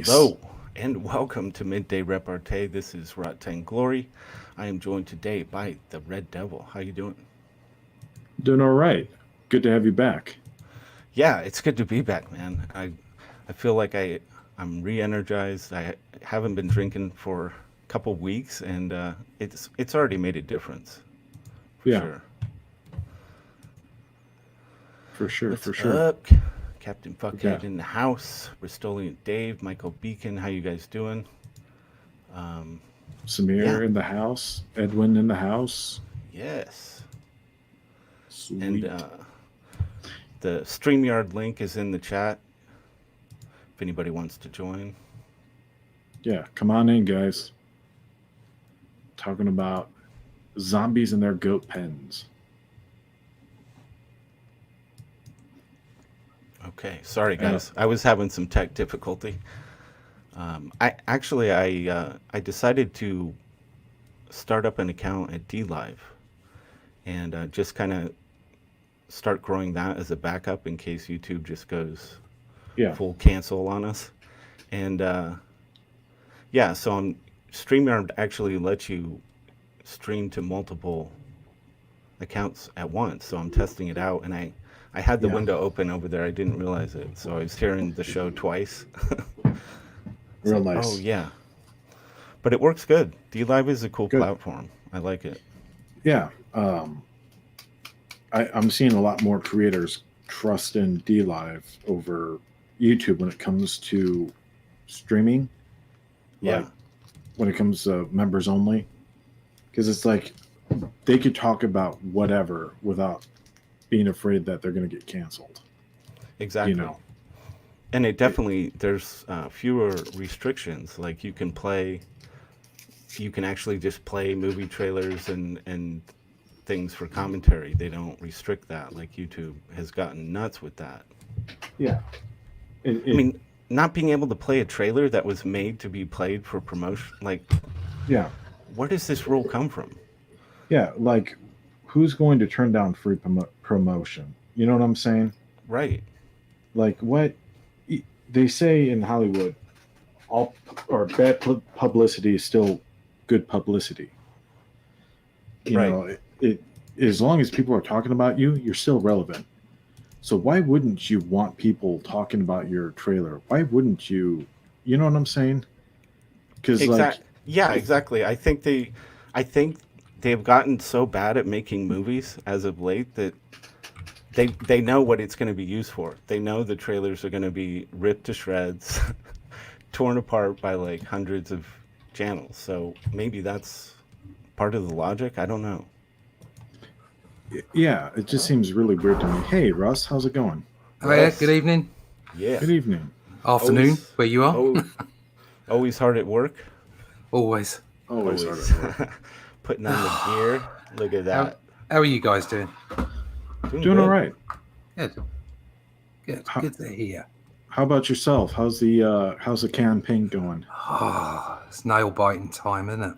Hello, and welcome to Midday Repartee. This is Rotten Glory. I am joined today by the Red Devil. How you doing? Doing all right. Good to have you back. Yeah, it's good to be back, man. I feel like I'm re-energized. I haven't been drinking for a couple weeks, and it's already made a difference for Yeah, sure. for sure, What's for sure. up, Captain We Fuckhead got in the house? Ristolian Dave, Michael Beacon. How you guys doing? Um, yeah, Samir in the house, Edwin in the house. yes, and Sweet. the StreamYard link is in the chat if anybody wants to join. Yeah, come on in, guys. Talking about zombies in their goat pens. Okay, sorry Uh, guys, I was having some tech difficulty. I decided to start up an account at DLive and just kind of start growing that as a backup in case YouTube just goes yeah, full cancel on us. And yeah, so StreamYard actually lets you stream to multiple accounts at once. So I'm testing it out, and I had the yeah. window open over there. I didn't realize it, so I was hearing the show twice. It's Real like, oh nice. yeah, but it works good. DLive is a cool Good. platform. I like it. Yeah. I'm seeing a lot more creators trust in DLive over YouTube when it comes to streaming, like Yeah, when it comes to members only. Because it's like they could talk about whatever without being afraid that they're going to get canceled. You exactly. know, And it it, definitely there's fewer restrictions. Like you can actually just play movie trailers and things for commentary. They don't restrict that like YouTube has gotten nuts with that. yeah, it, I it, mean, not being able to play a trailer that was made to be played for promotion, like, yeah, where does this rule come from? yeah. Like, who's going to turn down free promotion? You know what I'm saying? Right, Like, what they say in Hollywood, all or bad publicity is still good publicity. You right. know, it as long as people are talking about you, you're still relevant. So why wouldn't you want people talking about your trailer? Why wouldn't you? You know what I'm saying? Because like, Yeah, I exactly. I think they've gotten so bad at making movies as of late that they know what it's going to be used for. They know the trailers are going to be ripped to shreds, torn apart by like hundreds of channels. So maybe that's part of the logic. I don't know. yeah, it just seems really weird to me. Hey, Russ, how's it going? Oh yeah, good Russ, evening, yeah, Good evening. afternoon, always, where you are. oh, always hard at work. Always. Always hard Always at work. putting on the gear. Look at How, that. how are you guys doing? Doing Doing all good. right. Good. Good. How, Good to hear. how about yourself? How's the campaign going? It's nail biting time, isn't it?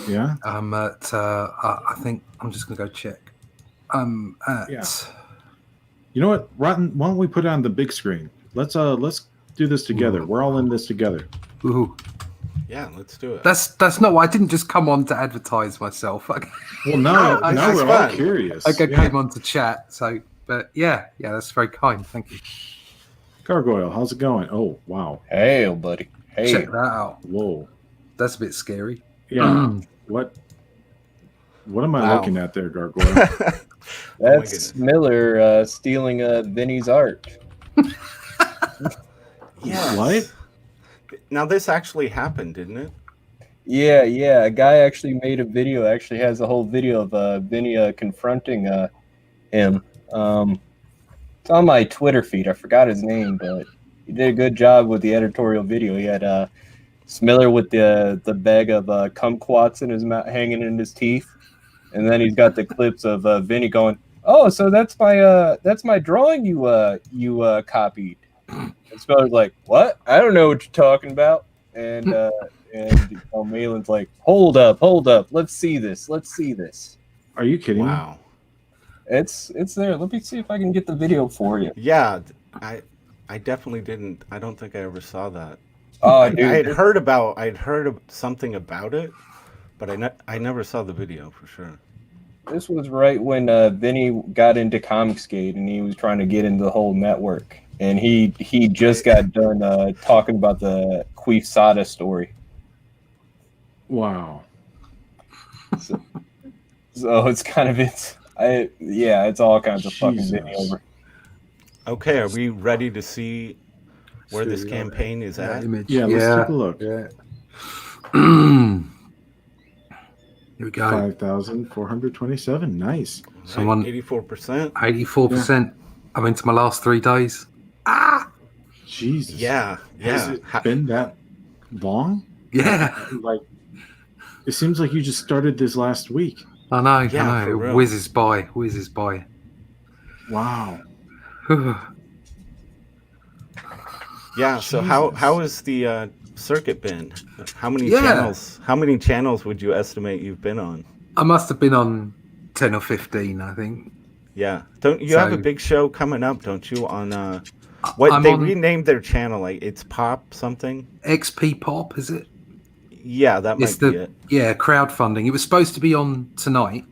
Yeah, I'm at. I think I'm just gonna go check. I'm at. yeah. You know what, Rotten? Why don't we put it on the big screen? Let's do this together. Ooh. We're all in this together. Ooh, Yeah, let's do it. that's not why I didn't just come on to advertise myself. Well, now No, this now is we're all fun. curious. I Yeah. came on to chat. So, but yeah, that's very kind. Thank you. Gargoyle, how's it going? Oh, wow. Hey, buddy. Hey. Check that out. Whoa. That's a bit scary. Yeah. What am I Wow. looking at there, Gargoyle? That's goodness. Miller stealing Vinny's art. Yes. What? Now this actually happened, didn't it? Yeah. A guy actually made a video. Actually, has a whole video of Vinny confronting him. It's on my Twitter feed. I forgot his name, but he did a good job with the editorial video. He had Smiller with the bag of kumquats in his mouth, hanging in his teeth, and then he's got the clips of Vinny going, "Oh, so that's my drawing you copied." And Smiller's like, "What? I don't know what you're talking about." And Malin's like, hold up, let's see this. Are you kidding me? Wow. It's there. Let me see if I can get the video for you. Yeah, I definitely didn't. I don't think I ever saw that. Oh, I'd dude, heard something about it, but I never saw the video for sure. this was right when Vinny got into ComicsGate and he was trying to get into the whole network. And he just got done talking about the Queef Sada story. Wow. So it's kind of it's all kinds of fucking Jesus. Vinny over. Okay, are we ready to see where this See, campaign is at? image. Yeah, let's take a look. Yeah. Here we go. 5,427. Nice. Someone 84%. 84%. I'm into my last 3 days. Jesus. Yeah, Has yeah. it been that long? Yeah, Like, it seems like you just started this last week. I know. Yeah, I for know. real. Whizzes by. Wow. Yeah. So Jesus. how has the circuit been? How many Yeah. channels? How many channels would you estimate you've been on? I must have been on 10 or 15, I think. Yeah. Don't you have a So- big show coming up? Don't you on what I'm they on renamed their channel? Like it's Pop something. XP Pop, is it? Yeah, that It's might be it. yeah, crowdfunding. It was supposed to be on tonight,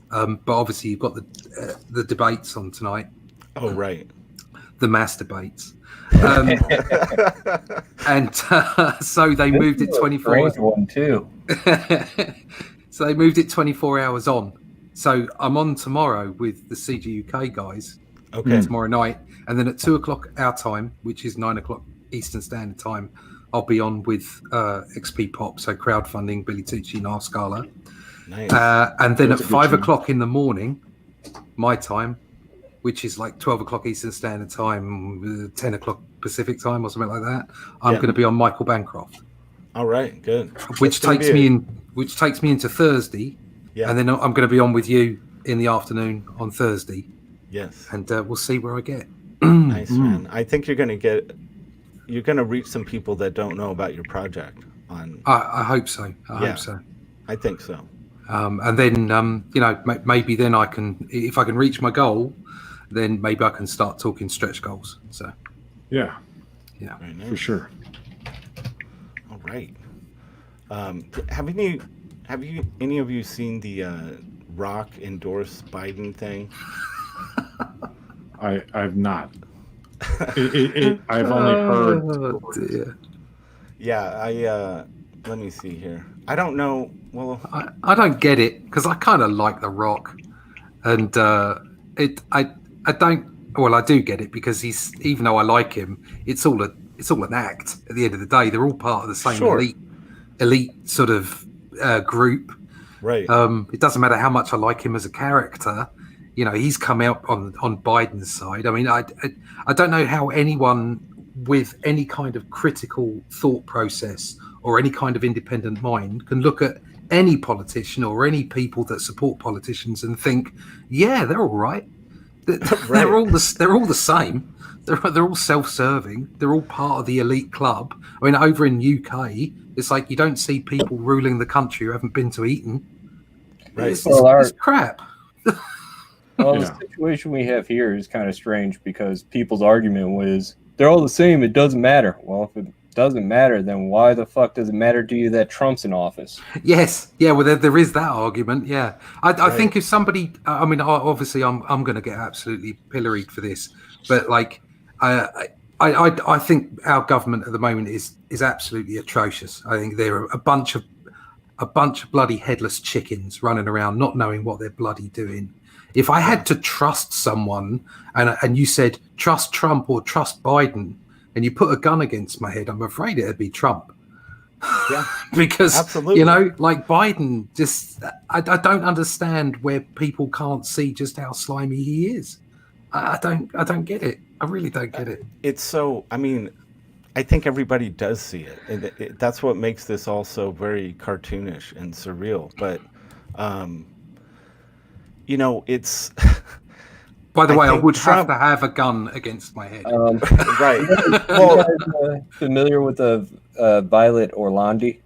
but obviously you've got the debates on tonight, Oh right. the mass debates, and so they moved it This is a 24 strange one too. So they moved it 24 hours on. So I'm on tomorrow with the CGUK guys Okay. tomorrow night, and then at 2 o'clock our time, which is 9 o'clock Eastern Standard Time, I'll be on with XP Pop, so crowdfunding, Billy Tucci, Nar Scala. Nice. And then That's at a good 5 channel. o'clock in the morning, my time, which is like 12 o'clock Eastern Standard Time, 10 o'clock Pacific Time or something like that, I'm Yeah. going to be on Michael Bancroft, All right. Good. which That's gonna takes be me into Thursday, Yeah. and then I'm going to be on with you in the afternoon on Thursday, Yes. and we'll see where I get. Nice man. I think you're gonna reach some people that don't know about your project. I hope so. I Yeah. hope so. I think so. And then maybe then I can, if I can reach my goal, then maybe I can start talking stretch goals. So Yeah, Very nice. for sure. All right. Have any of you seen the Rock endorsed Biden thing? I've not. I've only heard. Oh, dear. Yeah, let me see here. I don't know. Well, I don't get it because I kind of like The Rock, and I don't. Well, I do get it because he's, even though I like him, it's all an act. At the end of the day, they're all part of the same Sure. elite sort of group. right. It doesn't matter how much I like him as a character. You know, he's come out on Biden's side. I mean, I don't know how anyone with any kind of critical thought process or any kind of independent mind can look at any politician or any people that support politicians and think, yeah, they're all right. They're all the same. They're all self-serving. They're all part of the elite club. I mean, over in UK, it's like you don't see people ruling the country who haven't been to Eton. Right. It's crap. Well, Yeah. the situation we have here is kind of strange because people's argument was they're all the same. It doesn't matter. Well, if it doesn't matter, then why the fuck does it matter to you that Trump's in office? Yes, yeah. Well, there is that argument. Yeah, I Right. think if somebody, I mean, obviously, I'm going to get absolutely pilloried for this, but like, I think our government at the moment is absolutely atrocious. I think they're a bunch of bloody headless chickens running around, not knowing what they're bloody doing. If I had to trust someone, and you said trust Trump or trust Biden, and you put a gun against my head, I'm afraid it'd be Trump. Yeah. Because Absolutely. you know, like Biden, just I don't understand where people can't see just how slimy he is. I don't get it. I really don't get it. It's so. I mean, I think everybody does see it, and that's what makes this also very cartoonish and surreal. But, you know, it's By the I way, I think would Trump- have to have a gun against my head. right. You Well, guys, familiar with Violet Orlandi?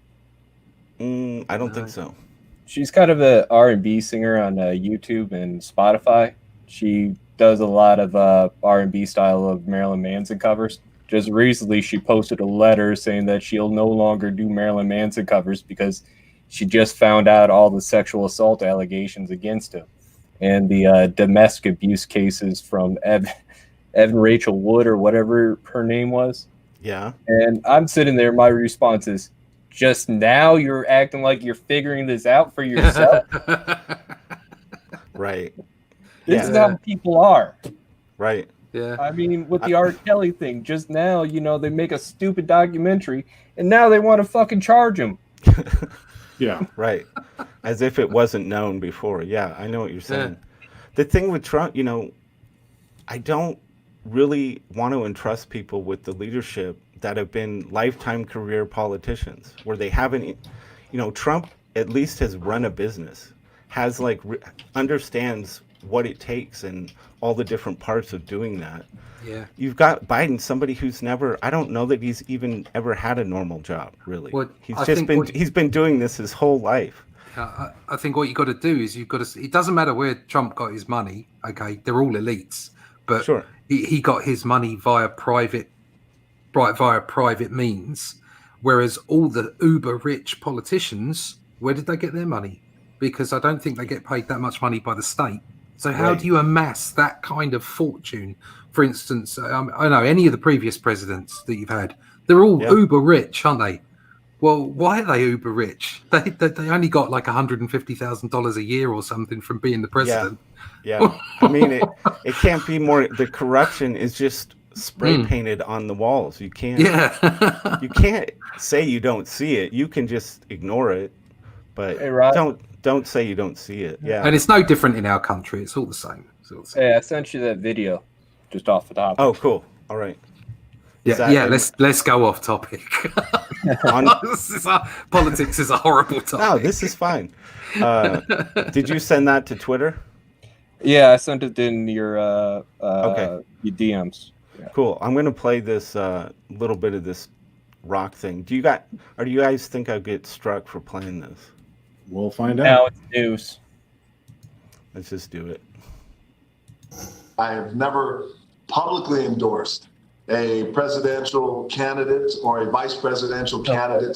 I don't think so. She's kind of a R&B singer on YouTube and Spotify. She does a lot of R&B style of Marilyn Manson covers. just recently she posted a letter saying that she'll no longer do Marilyn Manson covers because she just found out all the sexual assault allegations against him and the domestic abuse cases from Evan Rachel Wood or whatever her name was. Yeah. And I'm sitting there, my response is, just now you're acting like you're figuring this out for yourself? Right. This is how people are. Right. Yeah. I mean, with the R. Kelly thing, just now, they make a stupid documentary, and now they want to fucking charge him. Yeah. Right. As if it wasn't known before. Yeah, I know what you're saying. The thing with Trump, I don't really want to entrust people with the leadership that have been lifetime career politicians, where they haven't, Trump at least has run a business, has understands what it takes and all the different parts of doing that. Yeah. You've got Biden, somebody who's I don't know that he's even ever had a normal job, really. Well, he's been doing this his whole life. I think what you got to do is you've got to. It doesn't matter where Trump got his money. Okay, they're all elites, but Sure. he got his money via private means. Whereas all the uber rich politicians, where did they get their money? Because I don't think they get paid that much money by the state. So how do you amass that kind of fortune? For instance, I know any of the previous presidents that you've had, they're all uber rich, aren't they? Well, why are they uber rich? They only got like $150,000 a year or something from being the president. Yeah. I mean, it can't be more. The corruption is just spray painted on the walls. You can't. Yeah. You can't say you don't see it. You can just ignore it, but don't say you don't see it. Yeah. And it's no different in our country. It's all the same. Hey, I sent you that video, just off the top. Oh, cool. All right. Let's go off topic. Politics is a horrible topic. No, this is fine. Did you send that to Twitter? Yeah, I sent it in your DMs. Yeah. Cool. I'm gonna play this little bit of this rock thing. Do you guys think I'll get struck for playing this? We'll find out. Now it's news. Let's just do it. I have never publicly endorsed a presidential candidate or a vice presidential candidate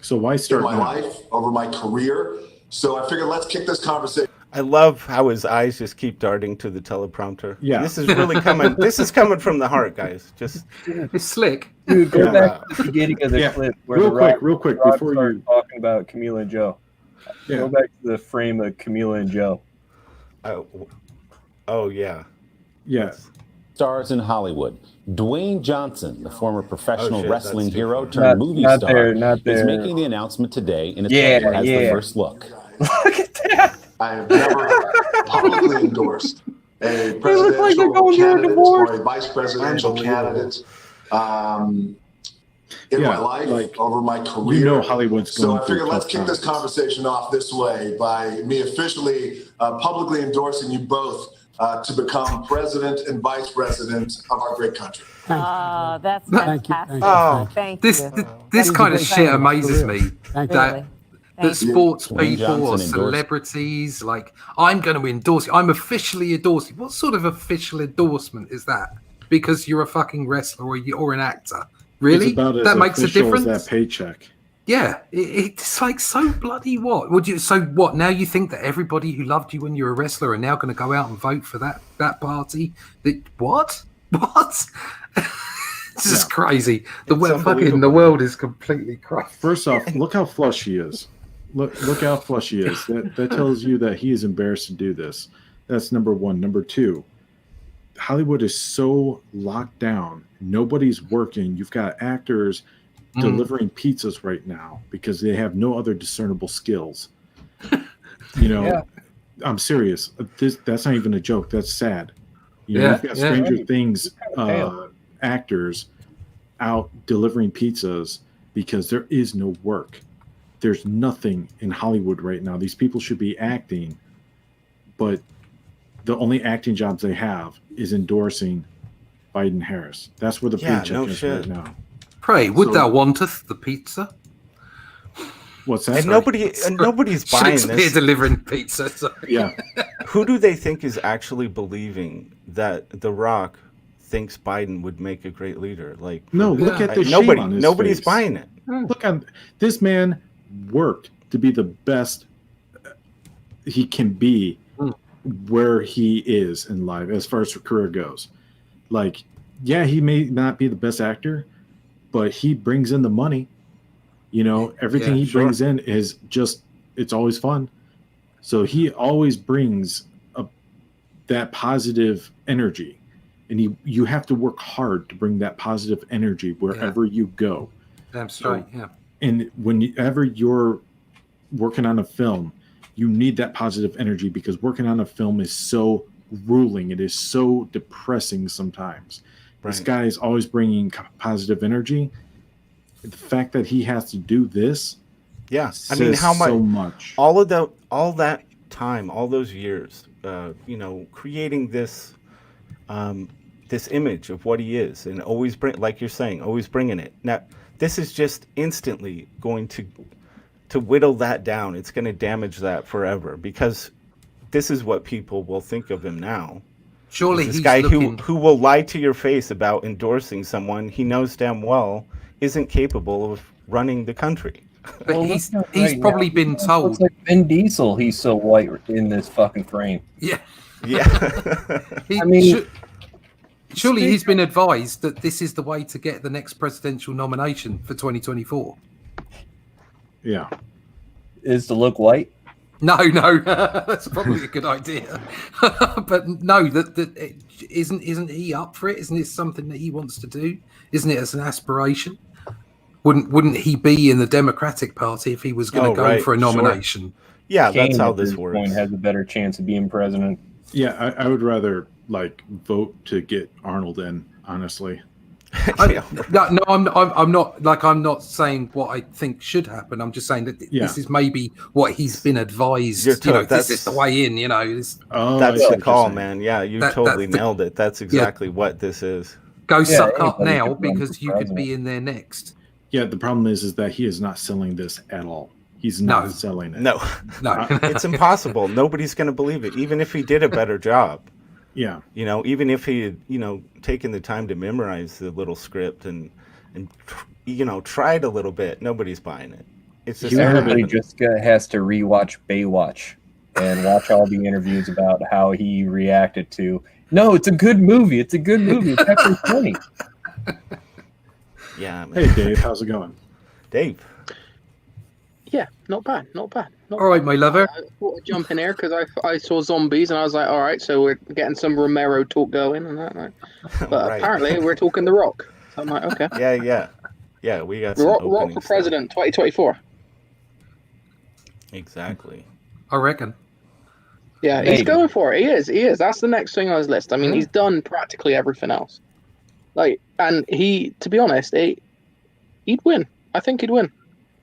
so why start in my now? life, over my career. So I figured let's kick this conversation. I love how his eyes just keep darting to the teleprompter. Yeah. This is really coming. This is coming from the heart, guys. Just it's slick. Dude, go back to the beginning of the clip where real quick before you talking about Camila and Joe. Yeah. Go back to the frame of Camila and Joe. Oh yeah. Yes. Stars in Hollywood. Dwayne Johnson, the former professional wrestling hero turned turned movie star, is there. making the announcement today in its as the first look. Look at that. I have never publicly endorsed a presidential candidate or a vice presidential candidate in my life, over my career. Hollywood's going so I figured let's kick this conversation off this way by me officially publicly endorsing you both to become president and vice president of our great country. That's fantastic. Thank you. This kind of shit amazes me. That sports Dwayne people or Johnson celebrities, like, I'm going to endorse you. I'm officially endorsing. What sort of official endorsement is that? Because you're a fucking wrestler or an actor. Really? That makes a difference? As that paycheck. Yeah. It's like, so bloody what? So what? Now you think that everybody who loved you when you were a wrestler are now going to go out and vote for that party? What? This is crazy. The world is completely crazy. First off, look how flush he is. Look how flush he is. That tells you that he is embarrassed to do this. That's number one. Number two, Hollywood is so locked down. Nobody's working. You've got actors delivering pizzas right now because they have no other discernible skills. I'm serious. That's not even a joke. That's sad. You've got Stranger Things actors out delivering pizzas because there is no work. There's nothing in Hollywood right now. These people should be acting, but the only acting jobs they have is endorsing Biden Harris. That's where the paycheck is right now. Pray, would thou wanteth the pizza? What's that? And nobody's buying this. Delivering pizza. Sorry. Yeah. Who do they think is actually believing that The Rock thinks Biden would make a great leader. Like, No, look at the shame on his nobody's face. buying it. Look on this man worked to be the best he can be where he is in life as far as his career goes. Like, yeah, he may not be the best actor, but he brings in the money. You know, everything he brings in is just, it's always fun. So he always brings that positive energy, and you have to work hard to bring that positive energy wherever you go. Damn straight, yeah. And whenever you're working on a film, you need that positive energy, because working on a film is so grueling. It is so depressing sometimes. Right. This guy is always bringing positive energy. The fact that he has to do this, I mean, how much? So much. All that time, all those years, creating this, this image of what he is, and always like you're saying, always bringing it. Now, this is just instantly going to whittle that down. It's going to damage that forever, because this is what people will think of him now. Surely this he's guy looking... who will lie to your face about endorsing someone he knows damn well isn't capable of running the country. But he's probably been told. It's like Vin Diesel. He's so white in this fucking frame. Yeah. I mean, surely he's been advised that this is the way to get the next presidential nomination for 2024. Yeah. Is to look white? No, that's probably a good idea. But no, that isn't he up for it? Isn't it something that he wants to do? Isn't it as an aspiration? Wouldn't he be in the Democratic Party if he was going to go for a nomination? Sure. Yeah, Kane, that's how this works. Point has a better chance of being president. Yeah, I would rather vote to get Arnold in, honestly. No, I'm not. Like, I'm not saying what I think should happen. I'm just saying that this is maybe what he's been advised. This is the way in. That's the call, man. Yeah, you totally nailed it. That's exactly what this is. Go suck up now, because you could be in there next. Yeah, the problem is that he is not selling this at all. He's not selling it. No. It's impossible. Nobody's going to believe it, even if he did a better job. Yeah. Even if he had, taken the time to memorize the little script and tried a little bit, nobody's buying it. It's just everybody just has to rewatch Baywatch and watch all the interviews about how he reacted to. No, it's a good movie. It's a good movie. It's actually funny. Yeah. Man. Hey, Dave, how's it going? Dave. Yeah, not bad. All right, my lover. I thought I'd jump in here because I saw zombies and I was like, all right, so we're getting some Romero talk going and that. But apparently we're talking The Rock. So I'm like, okay. Yeah, we got some Rock for president 2024. Exactly. I reckon. Yeah, he's going for it. He is. That's the next thing on his list. I mean, he's done practically everything else. And he, to be honest, he'd win. I think he'd win.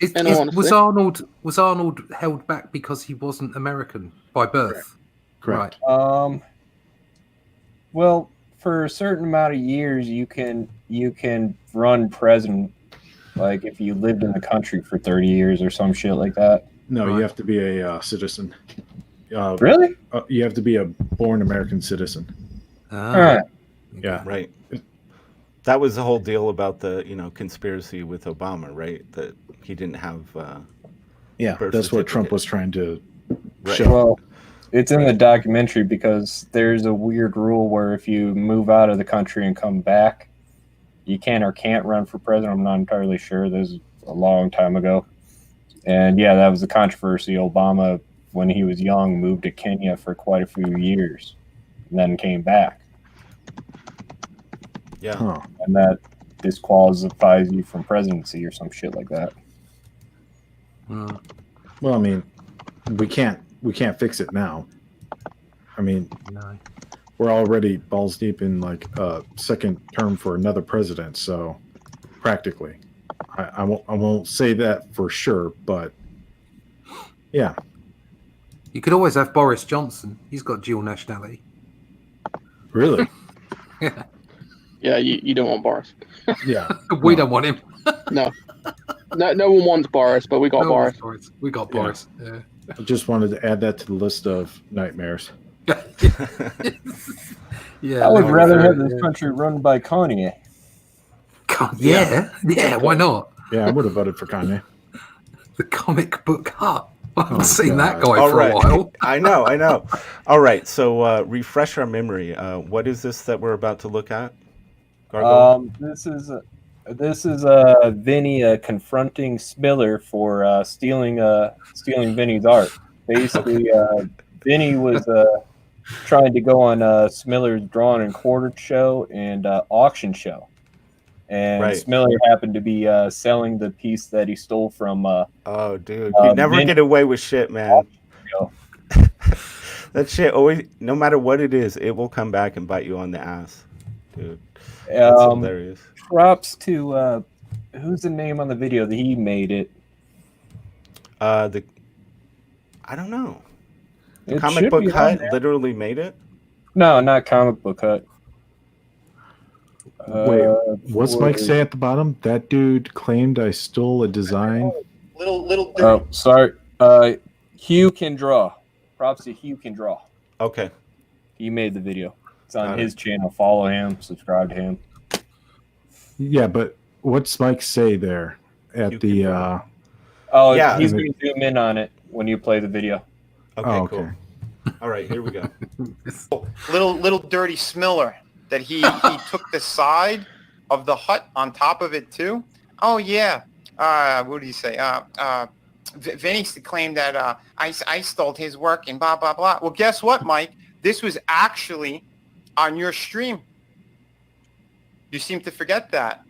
Was Arnold held back because he wasn't American by birth? Correct. Right. Well, for a certain amount of years, you can run president, like if you lived in the country for 30 years or some shit like that. No, you have to be a citizen. Really? You have to be a born American citizen. Yeah. Right. That was the whole deal about the conspiracy with Obama, right? That he didn't have. That's what Trump was trying to show. Well, it's in the documentary because there's a weird rule where if you move out of the country and come back, you can or can't run for president. I'm not entirely sure. This is a long time ago, and that was the controversy. Obama, when he was young, moved to Kenya for quite a few years, and then came back. Yeah. Huh. And that disqualifies you from presidency or some shit like that. Well, I mean, we can't fix it now. I mean, we're already balls deep in a second term for another president, so practically, I won't say that for sure, but yeah. You could always have Boris Johnson. He's got dual nationality. Really? Yeah. Yeah, you don't want Boris. Yeah. We don't want him. No, no one wants Boris, but we got Boris. We got Boris. Yeah. I just wanted to add that to the list of nightmares. Yeah, I would rather have yeah. this country run by Kanye. Yeah, why not? Yeah, I would have voted for Kanye. The comic book hut. I haven't Oh, seen that God. guy All for right. a while. I know. All right. So refresh our memory. What is this that we're about to look at? Gargoyle? This is Vinny confronting Smiller for stealing Vinny's art. Basically, Vinny was trying to go on Smiller's drawn and quartered show and auction show, and Right. Smiller happened to be selling the piece that he stole from. Oh, dude. You never Vinny. get away with shit, man. That shit always, no matter what it is, it will come back and bite you on the ass. Dude. That's hilarious. Props to who's the name on the video that he made it? I don't know. The It Comic should Book be on Hut there. literally made it? No, not Comic Book Hut. Wait, what's Mike say at the bottom? That dude claimed I stole a design. Little dirty. Oh, sorry. Hugh Can Draw. Props to Hugh Can Draw. Okay. He made the video. It's on Got his it. channel. Follow him. Subscribe to him. Yeah, but what's Mike say there at You the? can Oh, Yeah. he's going to zoom in on it when you play the video. Okay, Oh, cool. okay. All right, here we go. Little dirty Smiller that he took the side of the hut on top of it too. Oh yeah. What did he say? Vinny claimed that I stole his work and blah blah blah. Well, guess what, Mike? This was actually on your stream. You seem to forget that.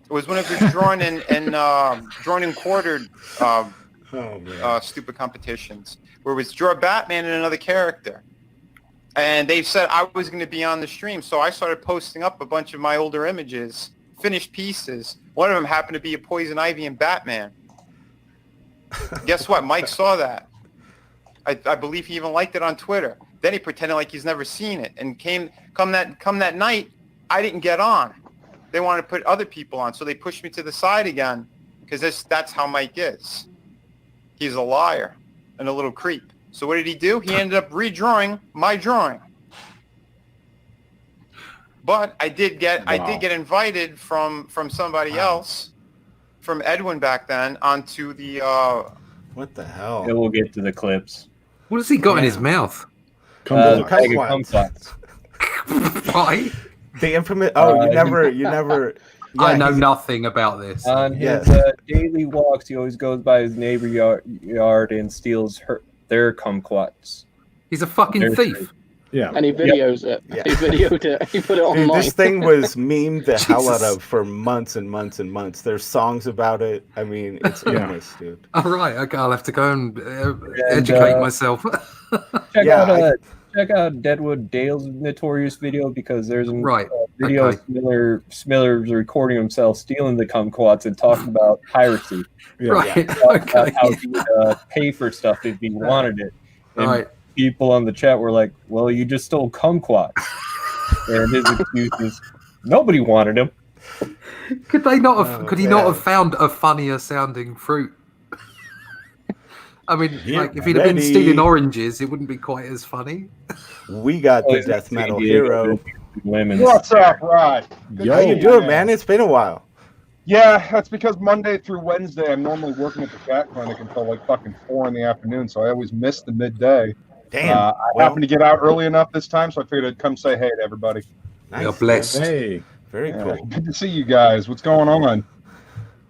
It was one of his drawn and quartered stupid competitions where it was draw Batman and another character. And they said I was going to be on the stream, so I started posting up a bunch of my older images, finished pieces. One of them happened to be a Poison Ivy and Batman. Guess what? Mike saw that. I believe he even liked it on Twitter. Then he pretended like he's never seen it. And come that night, I didn't get on. They wanted to put other people on, so they pushed me to the side again because that's how Mike is. He's a liar and a little creep. So what did he do? He ended up redrawing my drawing. But I did get invited from somebody else, from Edwin back then, onto the What the hell? And we'll get to the clips. What has he got in his mouth? Kumquats. Why? The infamous. Oh, you never. I Yeah, know he's- nothing about this. On his daily walks, he always goes by his neighbor yard and steals their kumquats. He's a fucking They're thief. Yeah. And he videos it. Yeah. He videoed it. He put it Dude, online. this thing was memed the hell out Jesus. of for months and months and months. There's songs about it. I mean, it's endless, dude. All right, okay, I'll have to go and educate myself. Check out Deadwood Dale's notorious video because there's a video okay. of Smiller's recording himself stealing the kumquats and talking about piracy. Right, About okay. how he would pay for stuff if he wanted it. And Right. people on the chat were like, well, you just stole kumquats. And his excuse is, nobody wanted him. Could they not have? Oh, could he not man. have found a funnier sounding fruit? I mean, Get like if he'd have been ready. stealing oranges, it wouldn't be quite as funny. We got the death metal hero. What's up, Rod? Good How to see you doing, man? It's been a while. Yeah, that's because Monday through Wednesday, I'm normally working at the cat clinic until like fucking 4 in the afternoon, so I always miss the midday. Damn. I happened to get out early enough this time, so I figured I'd come say hey to everybody. Nice. You're blessed. Hey. Very cool. Good to see you guys. What's going on?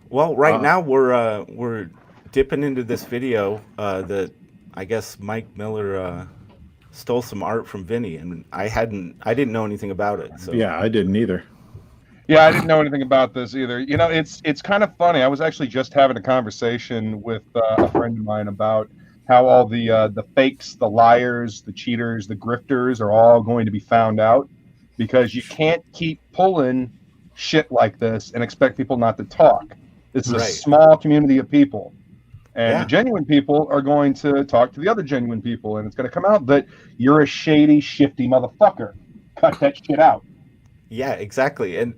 Well, right now we're dipping into this video that I guess Mike Miller stole some art from Vinny, and I didn't know anything about it. So Yeah, I didn't either. Yeah, I didn't know anything about this either. You know, it's kind of funny. I was actually just having a conversation with a friend of mine about how all the fakes, the liars, the cheaters, the grifters are all going to be found out because you can't keep pulling shit like this and expect people not to talk. This is a small community of people. And the genuine people are going to talk to the other genuine people, and it's going to come out that you're a shady, shifty motherfucker. Cut that shit out. Yeah, exactly. And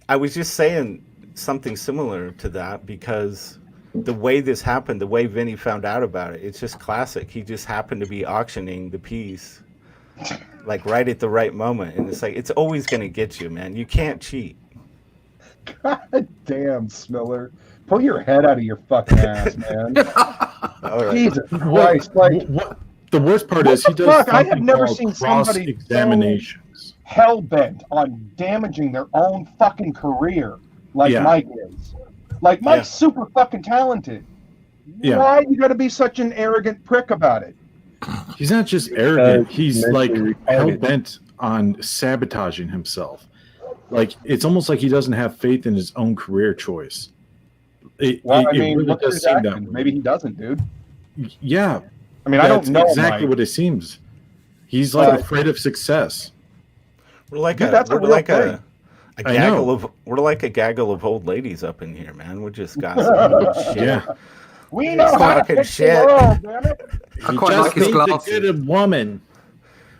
I was just saying something similar to that because the way this happened, the way Vinny found out about it, it's just classic. He just happened to be auctioning the piece like right at the right moment, and it's like it's always going to get you, man. You can't cheat. God damn, Smiller. Pull your head out of your fucking ass, man. All right. Jesus Christ. Like, what the worst part is he does fuck? I have something never called seen somebody cross-examinations. hell-bent on damaging their own fucking career like Yeah. Mike is. Like, Mike's super fucking talented. Yeah. Why you gotta be such an arrogant prick about it? He's not just arrogant. He's like mentally retarded. hell-bent on sabotaging himself. Like, it's almost like he doesn't have faith in his own career choice. Well, I It mean, really look at does his seem that actions. way. Maybe he doesn't, dude. Yeah. I mean, I don't know exactly Mike. what it seems. He's like But- afraid of success. We're like Dude, a that's a we're real like thing. a I gaggle know. of we're like a gaggle of old ladies up in here, man. We're just gossiping. Shit. Yeah. We know how to Fucking fix the shit. world, damn it. I quite like his glasses. get a woman.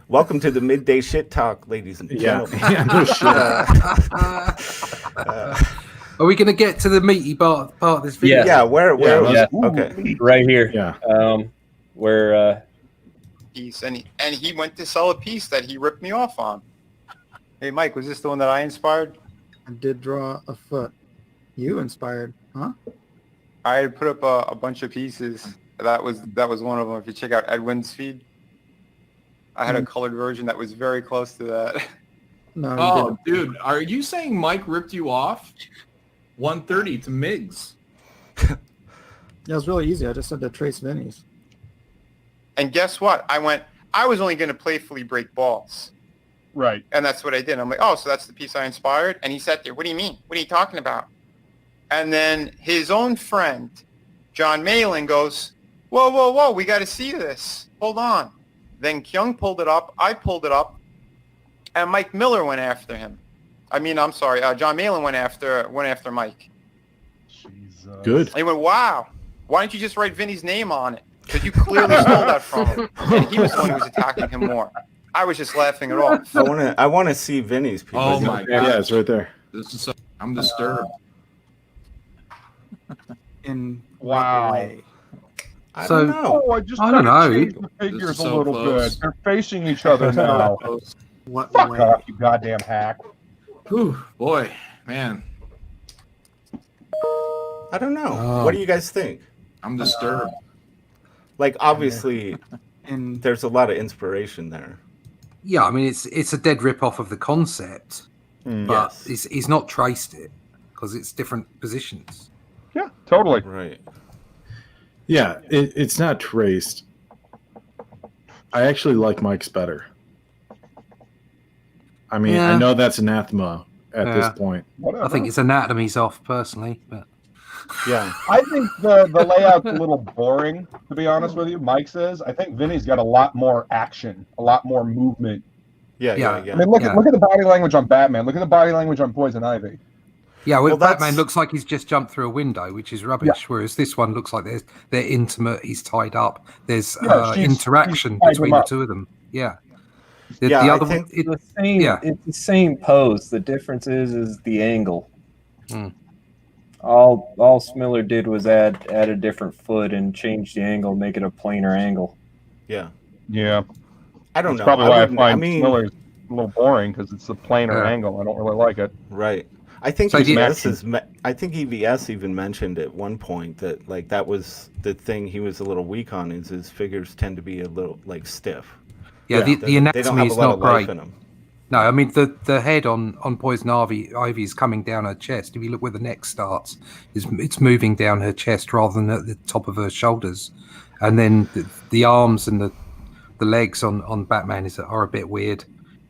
Welcome to the midday shit talk, ladies and Yeah. gentlemen. Yeah, no shit. Are we going to get to the meaty part of this video? Yeah, where Yeah. okay. Right here. Yeah. Where Piece, and he went to sell a piece that he ripped me off on. Hey, Mike, was this the one that I inspired? I did draw a foot. You inspired, huh? I had put up a bunch of pieces. That was one of them. If you check out Edwin's feed, I had a colored version that was very close to that. No, you Oh, didn't. dude, are you saying Mike ripped you off? 130 to Migs. Yeah, it was really easy. I just said to trace Vinny's. And guess what? I was only going to playfully break balls. Right. And that's what I did. I'm like, oh, so that's the piece I inspired? And he sat there, what do you mean? What are you talking about? And then his own friend, John Malin, goes, whoa, whoa, whoa, we got to see this. Hold on. Then Kyung pulled it up. I pulled it up. And Mike Miller went after him. I'm sorry. John Malin went after Mike. Jesus. Good. And he went, wow, why don't you just write Vinny's name on it? Because you clearly stole that from him. And he was the one who was attacking him more. I was just laughing it off. I want to see Vinny's piece. Oh my god. Yeah, it's right there. This is I'm disturbed. In Wow. what way? I So- don't know. Oh, I just I don't gotta know. change the This figures is a so little close. bit. They're facing each other now. What Fuck way? off, you goddamn hack. Whew, boy, man, I don't know. Oh. What do you guys think? I'm disturbed. Like, obviously, In there's a lot of inspiration there. Yeah, I mean, it's a dead rip-off of the concept, but Yes. he's not traced it because it's different positions. Yeah, totally. Right. Yeah, it's not traced. I actually like Mike's better. I mean, I Yeah. know that's anathema at Yeah. this point. Whatever. I think its anatomy's off personally, but Yeah. I think the layout's a little boring, to be honest with you. Mike says. I think Vinny's got a lot more action, a lot more movement. Yeah. Yeah. Yeah. Yeah. I mean, look Yeah. at the body language on Batman. Look at the body language on Poison Ivy. yeah, Well, Batman that's- looks like he's just jumped through a window, which is rubbish. Whereas this one looks like they're intimate. He's tied up. There's she's interaction tied him between the up. two of them. Yeah. Yeah, the I other think- one, the same. yeah. It's the same pose. The difference is the angle. Hmm. All Smiller did was add a different foot and change the angle, make it a planar angle. Yeah. Yeah, I don't that's know. probably why I wouldn't- find mean, Miller's a little boring because it's a planar Yeah. angle. I don't really like it. right. I think So I think EVS even mentioned at one point that like that was the thing he was a little weak on is his figures tend to be a little like stiff. yeah, They the anatomy don't have is a lot not of life great. in them. No, I mean the head on Poison Ivy is coming down her chest. If you look where the neck starts, it's moving down her chest rather than at the top of her shoulders, and then the arms and the legs on Batman are a bit weird.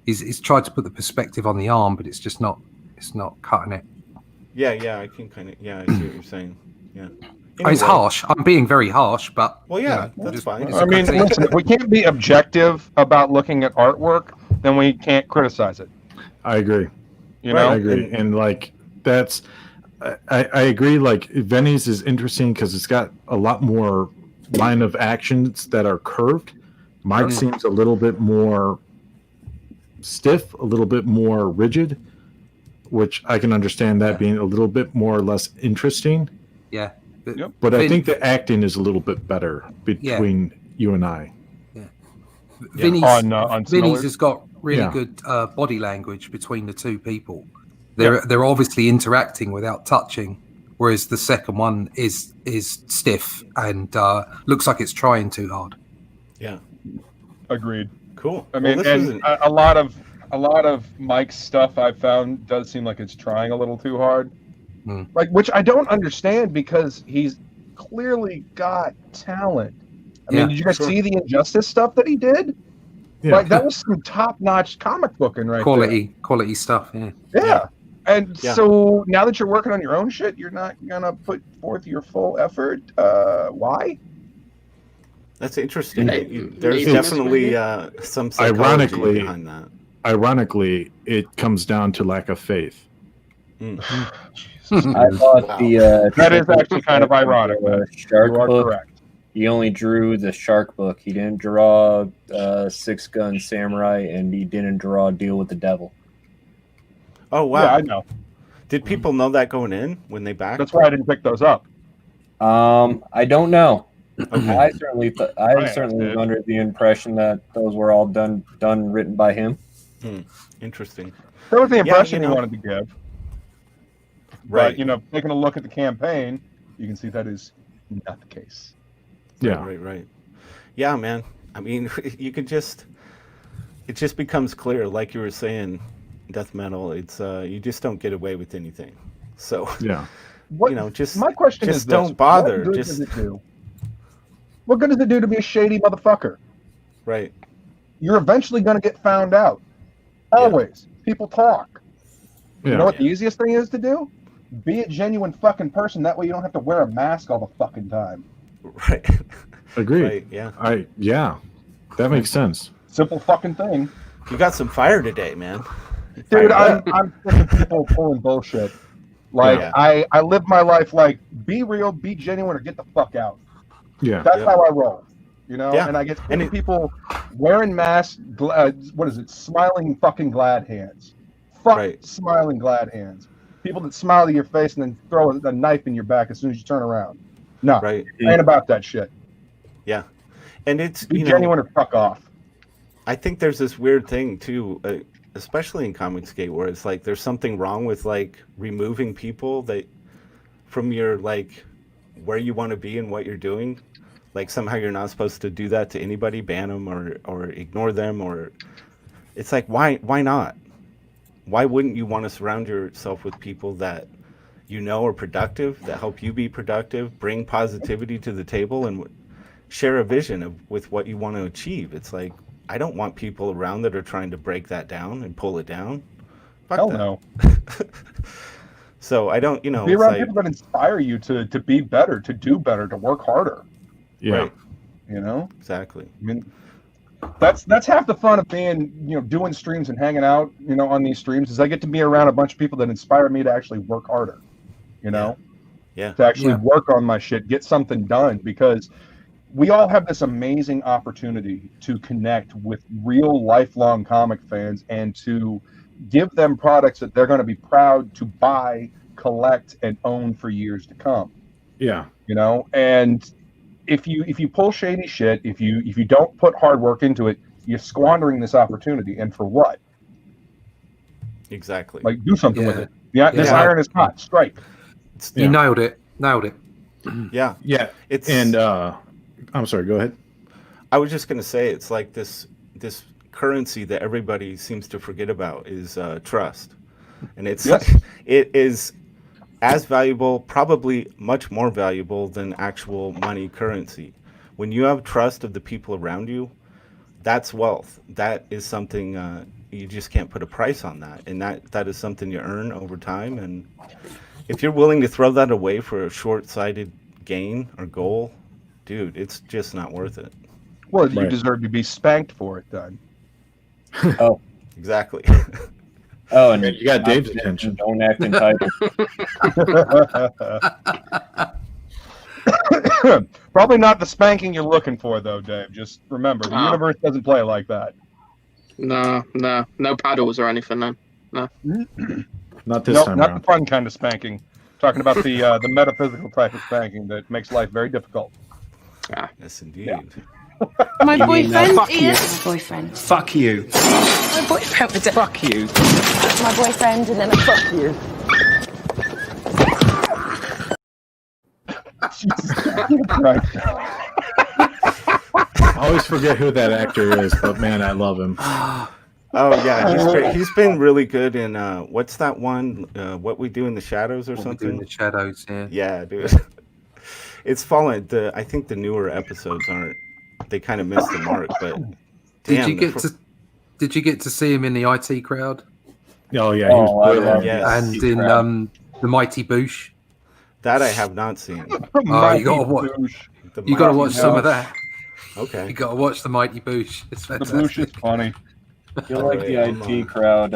He's tried to put the perspective on the arm, but it's just not cutting it. Yeah. I can kind of. Yeah, I see what you're saying. Yeah. It's Anyway. harsh. I'm being very harsh, but Well, you yeah, know, that's fine. it's I a mean, critique. listen, if we can't be objective about looking at artwork, then we can't criticize it. I agree. You Right. know, I agree. And like that's, I agree. Like Vinny's is interesting because it's got a lot more line of actions that are curved. Mike seems a little bit more stiff, a little bit more rigid, which I can understand that being a little bit more or less interesting. Yeah. But I Vin- think the acting is a little bit better between you and I. Vinny's, on Vinny's Snillard. has got really Yeah. good body language between the two people. They're obviously interacting without touching, whereas the second one is stiff and looks like it's trying too hard. Yeah. Agreed. Cool. I mean, this and isn't- a lot of Mike's stuff I've found does seem like it's trying a little too hard. Like, which I don't understand because he's clearly got talent. I mean, did you guys see the Injustice stuff that he did? Yeah. Like, that was some top-notch comic booking right Quality stuff, yeah. there. Yeah. And Yeah. so now that you're working on your own shit, you're not gonna put forth your full effort. Why? That's interesting. Maybe There's definitely some psychology behind that. Ironically, it comes down to lack of faith. I thought that is actually kind of ironic. Shark You are book. correct. He only drew the Shark book. He didn't draw Six Gun Samurai, and he didn't draw Deal with the Devil. Oh wow! Yeah, I know. Did people know that going in when they backed? That's why I didn't pick those up. I don't know. Okay. I certainly was under the impression that those were all done written by him. Interesting. That was the impression you he know. wanted to give. Right. But, taking a look at the campaign, you can see that is not the case. Yeah. Right. Yeah, man. I mean, you could just. It just becomes clear, like you were saying, death metal. It's you just don't get away with anything. So yeah. Just My question just is this. don't bother. What good Just does it do? What good does it do to be a shady motherfucker? right. You're eventually going to get found out. Always. People talk. You Yeah. know what the easiest thing is to do? Be a genuine fucking person. That way you don't have to wear a mask all the fucking time. Right. Agreed. Right, yeah. Yeah. That makes sense. Simple fucking thing. You got some fire today, man. Dude, Fired up. I'm sick of people pulling bullshit. Like, Yeah. I live my life like, be real, be genuine, or get the fuck out. Yeah. That's Yeah. how I roll. Yeah. And I get And people wearing masks, what is it, smiling fucking glad hands. Fuck Right. smiling glad hands. People that smile at your face and then throw a knife in your back as soon as you turn around. No, Right. I ain't about that shit. Yeah. And it's Be genuine or fuck off. I think there's this weird thing too, especially in ComicsGate, where it's like there's something wrong with like removing people that from your like where you want to be and what you're doing. Like somehow you're not supposed to do that to anybody, ban them or ignore them, or it's like why not? Why wouldn't you want to surround yourself with people that you know are productive, that help you be productive, bring positivity to the table, and share a vision with what you want to achieve? It's like I don't want people around that are trying to break that down and pull it down. Fuck Hell that. no. So I don't, Be it's around like, people that inspire you to be better, to do better, to work harder. Yeah. Right. I Exactly. mean, that's half the fun of being, doing streams and hanging out, on these streams is I get to be around a bunch of people that inspire me to actually work harder, Yeah. to actually work on my shit, get something done, because we all have this amazing opportunity to connect with real lifelong comic fans and to give them products that they're going to be proud to buy, collect, and own for years to come. Yeah. And if you pull shady shit, if you don't put hard work into it, you're squandering this opportunity. And for what? Exactly. Like, do something with it. Yeah, this iron is hot. Strike. You nailed it. Yeah. Yeah. It's And I'm sorry, go ahead. I was just going to say it's like this currency that everybody seems to forget about is trust. And it's it is as valuable, probably much more valuable than actual money currency. When you have trust of the people around you, that's wealth. That is something you just can't put a price on that. And that is something you earn over time. And if you're willing to throw that away for a short-sighted gain or goal, dude, it's just not worth it. Well, you deserve to be spanked for it then. Oh, exactly. Oh, and you got Dave's attention. Don't act entitled. Probably not the spanking you're looking for, though, Dave. Just remember, the universe doesn't play like that. No paddles or anything. No. Not this time not around. the fun kind of spanking. Talking about the metaphysical type of spanking that makes life very difficult. Yes, indeed. My boyfriend, fuck Ian. you. My boyfriend. Fuck you. My boyfriend. Fuck you. My boyfriend, and then I fuck you. I always forget who that actor is, but man, I love him. Oh yeah, he's great. He's been really good in what's that one? What We Do in the Shadows or What We something? Do in the Shadows, yeah. Yeah, dude. It's fallen. I think the newer episodes aren't. They kind of missed the mark. But Did you get to see him in the IT Crowd? Oh yeah, he was brilliant. Yes. And in the Mighty Boosh. That I have not seen. Oh, you gotta watch. You gotta watch some of that. Okay. You gotta watch the Mighty Boosh. It's The fantastic. Boosh is funny. You like the IT Crowd,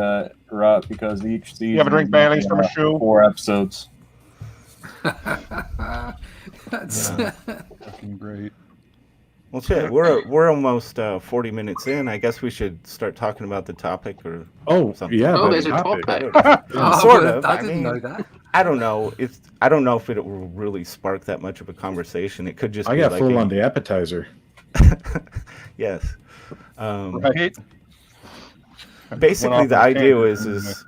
Rot, because each season. You ever drink Bailey's from a shoe? 4 episodes. That's fucking great. Well, shit, we're almost 40 minutes in. I guess we should start talking about the topic or something. yeah. Oh, there's a topic. Sort of. I didn't know that. I don't know. I don't know if it will really spark that much of a conversation. It could just. I be got like full on the appetizer. Yes. Right. Basically, the idea is,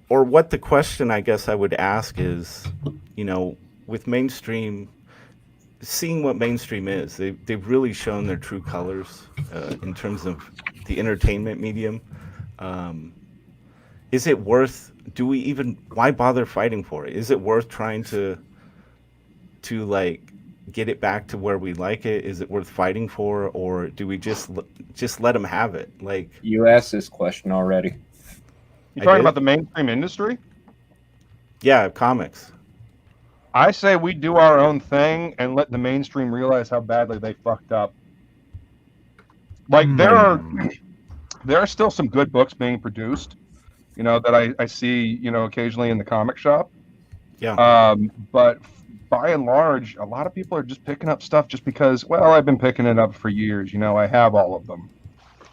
or what the question I guess I would ask is, with mainstream, seeing what mainstream is, they've really shown their true colors in terms of the entertainment medium. Is it worth? Why bother fighting for it? Is it worth trying to like get it back to where we like it? Is it worth fighting for, or do we just let them have it? Like, You asked this question already. You talking about the mainstream industry? Yeah, comics. I say we do our own thing and let the mainstream realize how badly they fucked up. Like there are still some good books being produced, that I see, occasionally in the comic shop. Yeah. But by and large, a lot of people are just picking up stuff just because, well, I've been picking it up for years. I have all of them.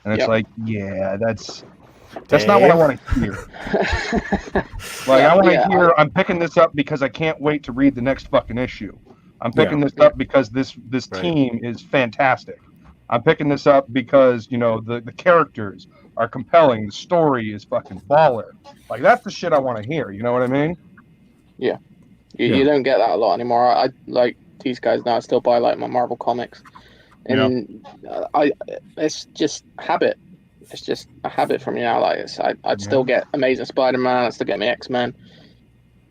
And it's like, yeah, that's not what I want to hear. I want to hear, I'm picking this up because I can't wait to read the next fucking issue. I'm picking this up because this team is fantastic. I'm picking this up because, the characters are compelling. The story is fucking baller. Like, that's the shit I want to hear. You know what I mean? Yeah. You don't get that a lot anymore. I like these guys now. I still buy like my Marvel comics, and it's just habit. It's just a habit for me now. Like I'd still get Amazing Spider-Man. I'd still get my X-Men.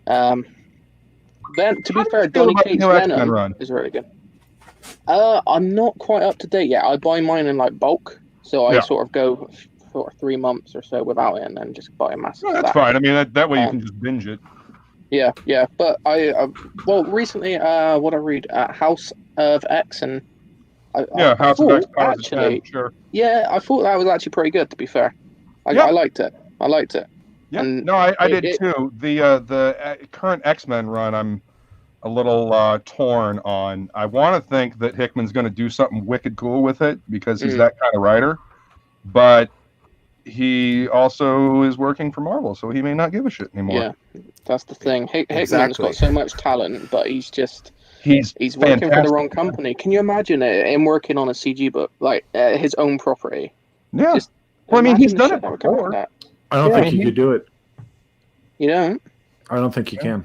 Then to be fair, Donny Cates Venom is really good. I'm not quite up to date yet. I buy mine in like bulk, so I sort of go for 3 months or so without it, and then just buy a massive. That's fine. I mean, that way you can just binge it. Yeah. But recently, what I read, House of X, and House of X. Actually, sure. Yeah, I thought that was actually pretty good. To be fair, I liked it. Yeah, and I did too. The current X-Men run, I'm a little torn on. I want to think that Hickman's going to do something wicked cool with it because he's that kind of writer, but he also is working for Marvel, so he may not give a shit anymore. Yeah, that's the thing. Hickman's got so much talent, but he's working fantastic. for the wrong company. Can you imagine him working on a CG book, like his own property? Yeah. Well, I mean, he's done it before. I don't think he could do it. You don't? I don't think he can.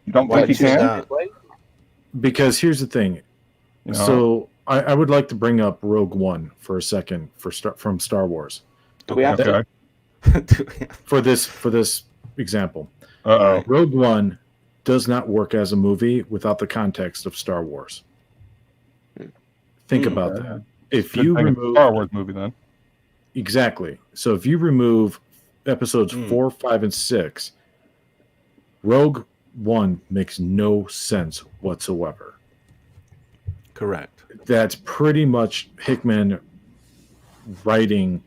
You don't think he can? Because here's the thing. No. So I would like to bring up Rogue One for a second from Star Wars. Do we have to? For this example. Uh-oh. Rogue One does not work as a movie without the context of Star Wars. Think about that. If you remove Star Wars movie, then exactly. So if you remove episodes 4, 5, and 6, Rogue One makes no sense whatsoever. Correct. That's pretty much Hickman writing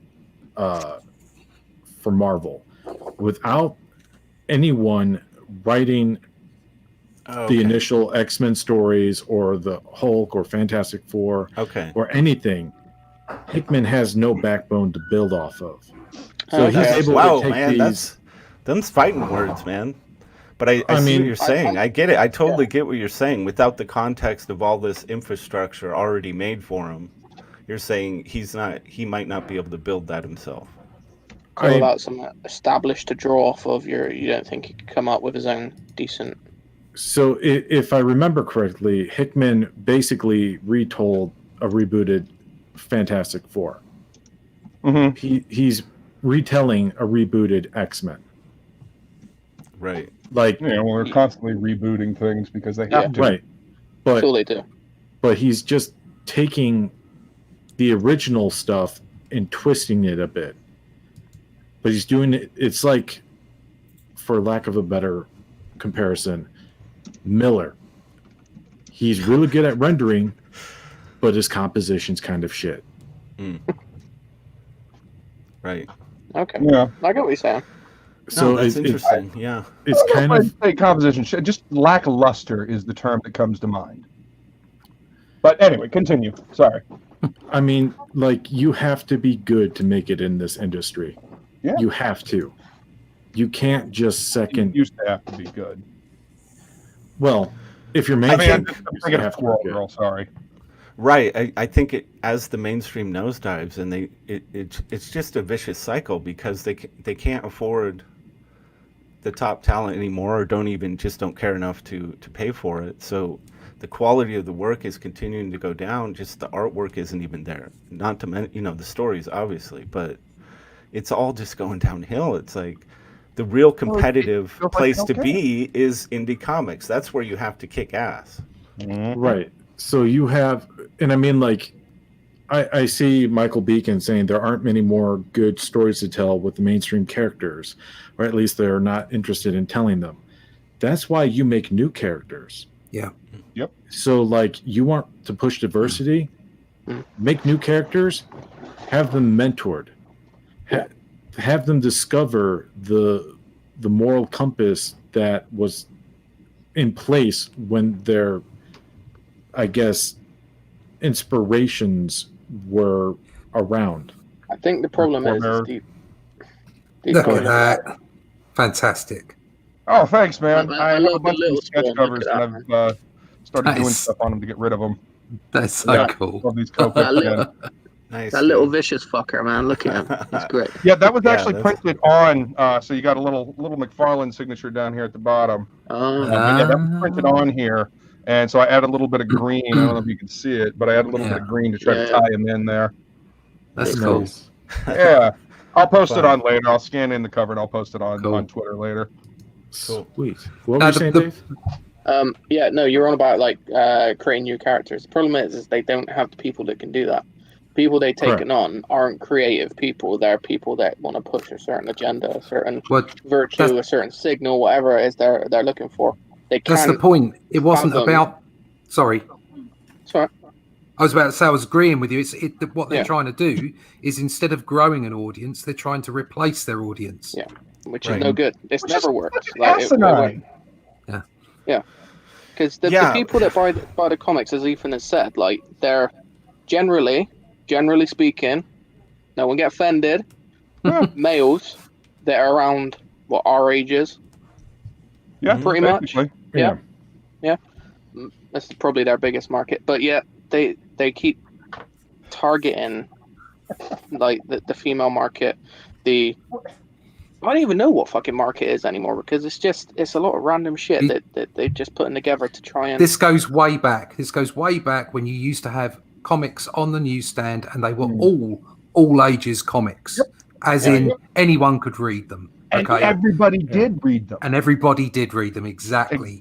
for Marvel without anyone writing the initial X-Men stories or the Hulk or Fantastic Four or anything. Hickman has no backbone to build off of. So he's able to take these. Them's fighting words, man. But I see mean, what you're saying. I get it. I totally get what you're saying. Without the context of all this infrastructure already made for him, you're saying he might not be able to build that himself. So without some established to draw off of, you don't think he could come up with his own decent? So if I remember correctly, Hickman basically retold a rebooted Fantastic Four. Mm-hmm. He's retelling a rebooted X-Men. Right. Like, they're constantly rebooting things because they have to. Right. But That's all they do. But he's just taking the original stuff and twisting it a bit. But he's doing it. It's like, for lack of a better comparison, Miller. He's really good at rendering, but his composition's kind of shit. Right. Okay. Yeah. I get what you're saying. So that's interesting. Yeah. It's kind of say composition. Just lackluster is the term that comes to mind. But anyway, continue. Sorry. I mean, like, you have to be good to make it in this industry. Yeah. You have to. You can't just second. You used to have to be good. Well, if you're I making, mean, I'm thinking of Squirrel Girl. Sorry. Right. I think as the mainstream nosedives, and it's just a vicious cycle because they can't afford the top talent anymore, or don't care enough to pay for it. So the quality of the work is continuing to go down. Just the artwork isn't even there. Not to mention, the stories obviously, but it's all just going downhill. It's like the real competitive place to be is indie comics. That's where you have to kick ass. Right. So you have, and I mean, like, I see Michael Beacon saying there aren't many more good stories to tell with the mainstream characters, or at least they're not interested in telling them. That's why you make new characters. Yeah. Yep. So, like, you want to push diversity, make new characters, have them mentored, have them discover the moral compass that was in place when their, I guess, inspirations were around. I think the problem is Look at that. Fantastic. Oh, thanks, man. I have a love bunch the of little sketch spawn. covers, Look at and I've started doing Nice. stuff on them to get rid of them. That's so cool. Love these Coco Nice. That little vicious fucker, man. Look at him. He's great. Yeah, that was actually that's- printed on. So you got a little McFarlane signature down here at the bottom. Oh, Yeah, that was printed on here, and so I added a little bit of green. I don't know if you can see it, but I added a little bit of green to try to tie him in there. That's cool. Yeah, I'll post it Fun. on later. I'll scan in the cover and I'll post it on Twitter later. Cool. Sweet. What were you saying, Dave? Yeah, no, you're on about like creating new characters. The problem is they don't have the people that can do that. People they've taken on aren't creative people. They're people that want to push a certain agenda, a certain virtue, a certain signal, whatever it is they're looking for. That's the point. It wasn't about. Sorry. Sorry. I was about to say I was agreeing with you. What they're trying to do is instead of growing an audience, they're trying to replace their audience. Yeah, which is no good. It's never worked. Asinine. Yeah. Because the people that buy the comics, as Ethan has said, like they're generally speaking, no one get offended, males that are around our ages. Yeah, pretty much. Yeah. That's probably their biggest market, but yeah, they keep targeting like the female market. I don't even know what fucking market is anymore because it's a lot of random shit that they're just putting together to try and. This goes way back. This goes way back when you used to have comics on the newsstand and they were all ages comics, as in anyone could read them. Okay, and everybody did read them. And everybody did read them, exactly.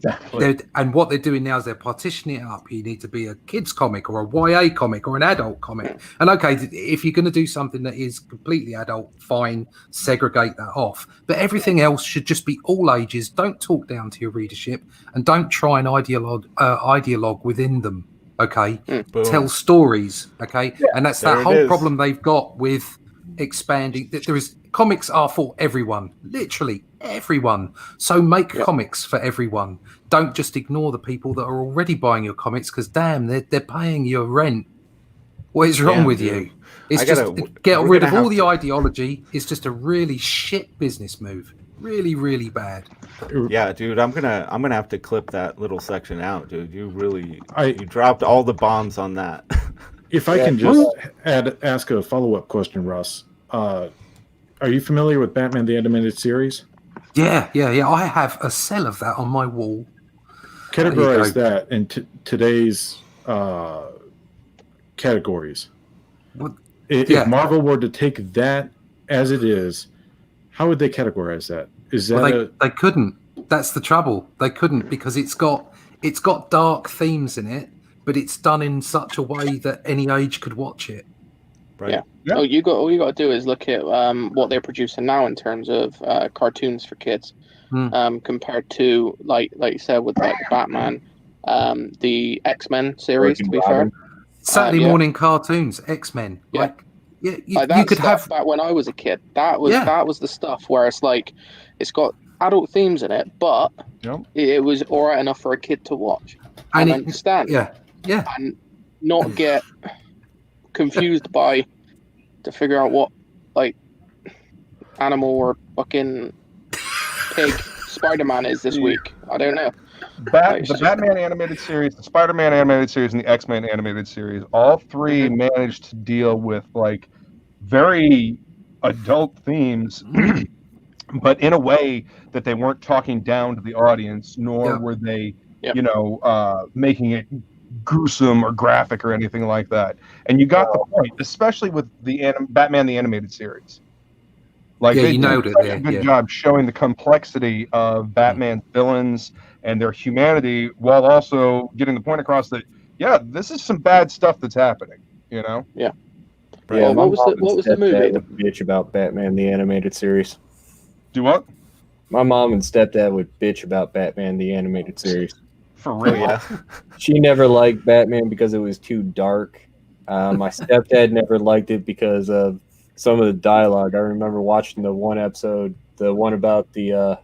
And what they're doing now is they're partitioning it up. You need to be a kid's comic or a YA comic or an adult comic. And okay, if you're going to do something that is completely adult, fine, segregate that off. But everything else should just be all ages. Don't talk down to your readership and don't try and ideologue within them. Okay, tell stories. Okay, and that's that whole problem they've got with expanding. Comics are for everyone, literally everyone. So make comics for everyone. Don't just ignore the people that are already buying your comics because damn, they're paying your rent. What is wrong with you? It's just get rid of all the ideology. It's just a really shit business move. really, really bad. Yeah, dude, I'm gonna have to clip that little section out, dude. You dropped all the bombs on that. If I can just ask a follow-up question, Russ. Are you familiar with Batman the Animated Series? Yeah. I have a cell of that on my wall. Categorize that in today's categories. If Marvel were to take that as it is, how would they categorize that? They couldn't. That's the trouble. They couldn't because it's got dark themes in it, but it's done in such a way that any age could watch it. Right. Yeah. All you got to do is look at what they're producing now in terms of cartoons for kids, compared to like you said with like Batman, the X-Men series. To be fair, Saturday morning cartoons, X-Men. Yeah. Like, you could have back when I was a kid. That was the stuff where it's like it's got adult themes in it, but it was alright enough for a kid to watch and understand. Yeah. And not get confused to figure out what like animal or fucking pig Spider-Man is this week. I don't know. The Batman animated series, the Spider-Man animated series, and the X-Men animated series, all three managed to deal with like very adult themes, but in a way that they weren't talking down to the audience, nor were they, making it gruesome or graphic or anything like that. And you got the point, especially with the Batman the animated series. Like they did a good job showing the complexity of Batman's villains and their humanity, while also getting the point across that this is some bad stuff that's happening. You know? Yeah. Right. Yeah. What was the movie? Would bitch about Batman the animated series. Do what? My mom and stepdad would bitch about Batman the animated series. For real? Yeah. She never liked Batman because it was too dark. My stepdad never liked it because of some of the dialogue. I remember watching the one episode, the one about the,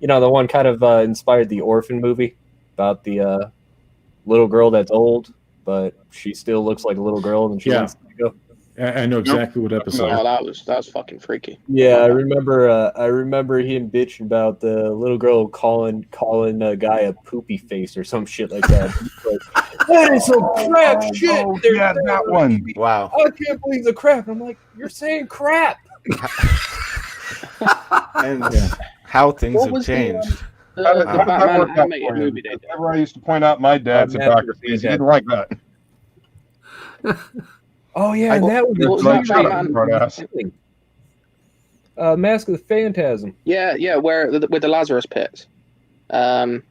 the one kind of inspired the Orphan movie about the little girl that's old, but she still looks like a little girl and she wants to go. I know exactly what episode. Oh, that was fucking freaky. Yeah, I remember him bitching about the little girl calling a guy a poopy face or some shit like that. Like, that is some crap shit. That one. Wow. I can't believe the crap. I'm like, you're saying crap. And how things have changed. The Batman animated movie they did. Whenever I used to point out my dad's hypocrisy, he didn't like that. Oh yeah, and that was Mask of the Phantasm. Yeah, where with the Lazarus pits. Was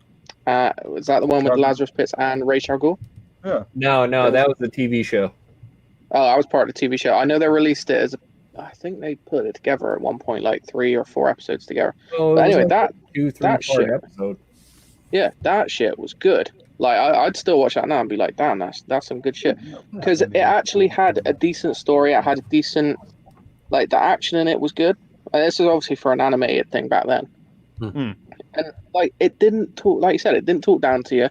that the one with the Lazarus pits and Ra's al Ghul? Yeah. No, that was the TV show. Oh, I was part of the TV show. I know they released it as I think they put it together at one point, like 3 or 4 episodes together. Oh, but anyway, like that shit episode. Yeah, that shit was good. Like I'd still watch that now and be like, damn, that's some good shit. Because it actually had a decent story. It had a decent, like the action in it was good. And this is obviously for an animated thing back then. Mm-hmm. And like it didn't talk, like you said, it didn't talk down to you.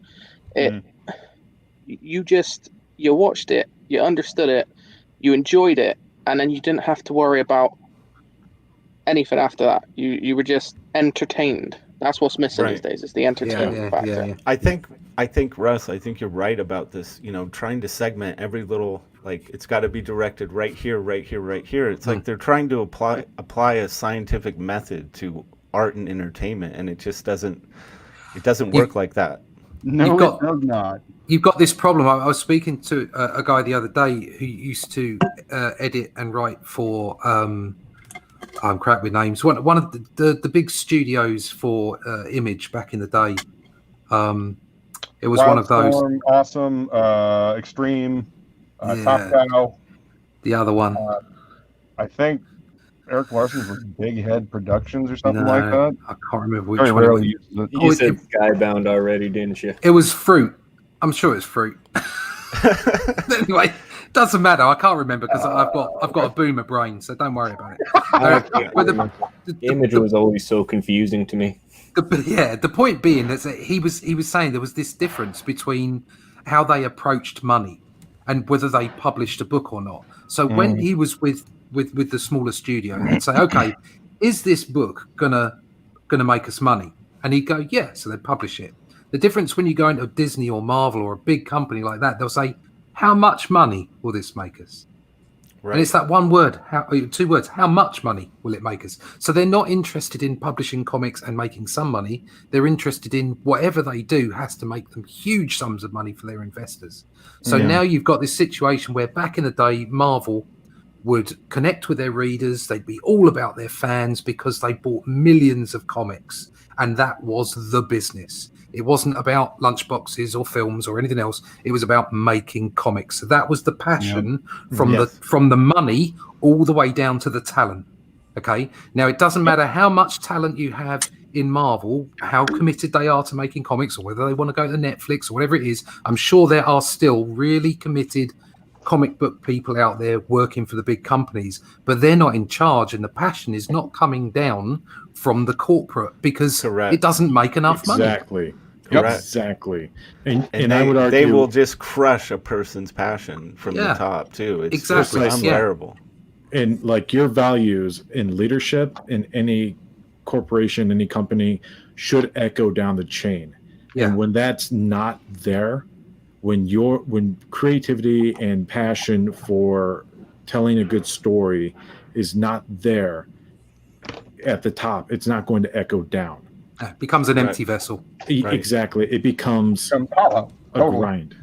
It, you watched it, you understood it, you enjoyed it, and then you didn't have to worry about anything after that. You were just entertained. That's what's missing these days. Is the entertainment factor. Yeah. I think Russ, I think you're right about this. Trying to segment every little, like it's got to be directed right here, right here, right here. It's like they're trying to apply a scientific method to art and entertainment, and it just doesn't work like that. No, it does not. You've got this problem. I was speaking to a guy the other day who used to edit and write for. I'm crap with names. One of the big studios for Image back in the day. It was one of those. Awesome, Extreme, Top Cow. The other one. I think Eric Larson's was Big Head Productions or something like that. I can't remember which Very one. rarely uses it. You said Skybound already, didn't you? It was Fruit. I'm sure it's Fruit. Anyway. Doesn't matter. I can't remember because I've got a boomer brain, so don't worry about it. But the Image was always so confusing to me. The point being that he was saying there was this difference between how they approached money and whether they published a book or not. So when he was with the smaller studio, they'd say, okay, is this book gonna going to make us money? And he'd go, yeah. So they'd publish it. The difference when you go into Disney or Marvel or a big company like that, they'll say, how much money will this make us? Right. And it's that one word, two words, how much money will it make us? So they're not interested in publishing comics and making some money. They're interested in whatever they do has to make them huge sums of money for their investors. So now you've got this situation where back in the day, Marvel would connect with their readers. They'd be all about their fans because they bought millions of comics. And that was the business. It wasn't about lunchboxes or films or anything else. It was about making comics. So that was the passion from the money all the way down to the talent. Okay. Now it doesn't matter how much talent you have in Marvel, how committed they are to making comics, or whether they want to go to Netflix or whatever it is. I'm sure there are still really committed comic book people out there working for the big companies, but they're not in charge, and the passion is not coming down from the corporate because it doesn't make enough money. Exactly. And I would argue they will just crush a person's passion from the top too. It's unbearable. And like your values in leadership in any corporation, any company should echo down the chain. And when that's not there, when creativity and passion for telling a good story is not there at the top, it's not going to echo down. It becomes an empty vessel. Exactly. It becomes a grind.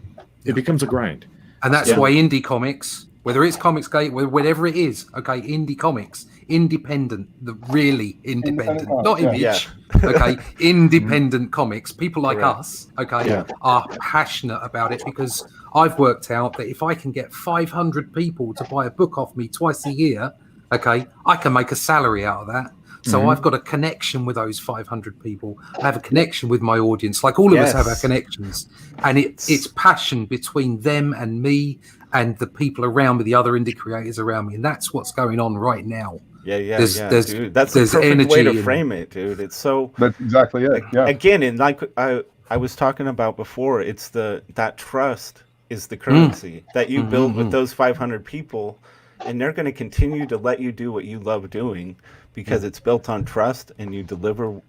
It becomes a grind. And that's why indie comics, whether it's ComicsGate, whatever it is, okay, indie comics, independent, the really independent, not Image, okay, independent comics, people like us, okay, are passionate about it because I've worked out that if I can get 500 people to buy a book off me twice a year, okay, I can make a salary out of that. So I've got a connection with those 500 people. I have a connection with my audience, like all of us have our connections. And it's passion between them and me and the people around me, the other indie creators around me. And that's what's going on right now. Dude. That's the perfect way to frame it, dude. It's so... That's exactly it, Again, and like I was talking about before, it's that trust is the currency that you build with those 500 people, and they're going to continue to let you do what you love doing because it's built on trust and you deliver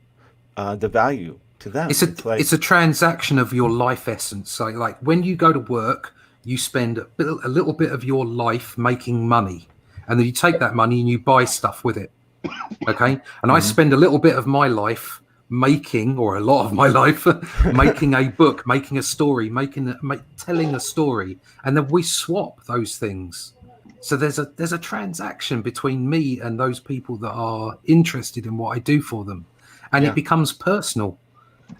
the value to them. It's a transaction of your life essence. So like when you go to work, you spend a little bit of your life making money, and then you take that money and you buy stuff with it. Okay. And I spend a little bit of my life or a lot of my life making a book, making a story, telling a story. And then we swap those things. So there's a transaction between me and those people that are interested in what I do for them. And it becomes personal.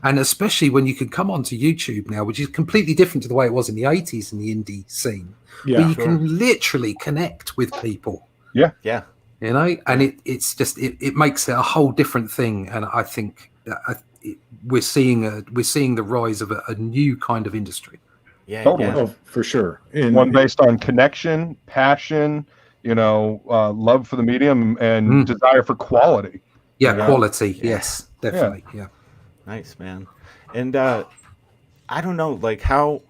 And especially when you can come onto YouTube now, which is completely different to the way it was in the 80s in the indie scene, where you can literally connect with people. Yeah. Yeah. You know, and it's just it makes it a whole different thing. And I think we're seeing the rise of a new kind of industry. Yeah, totally. Oh, for sure. One based on connection, passion, love for the medium, and desire for quality. Yeah, quality. Yes, definitely. Yeah. Nice, man. And I don't know, like how.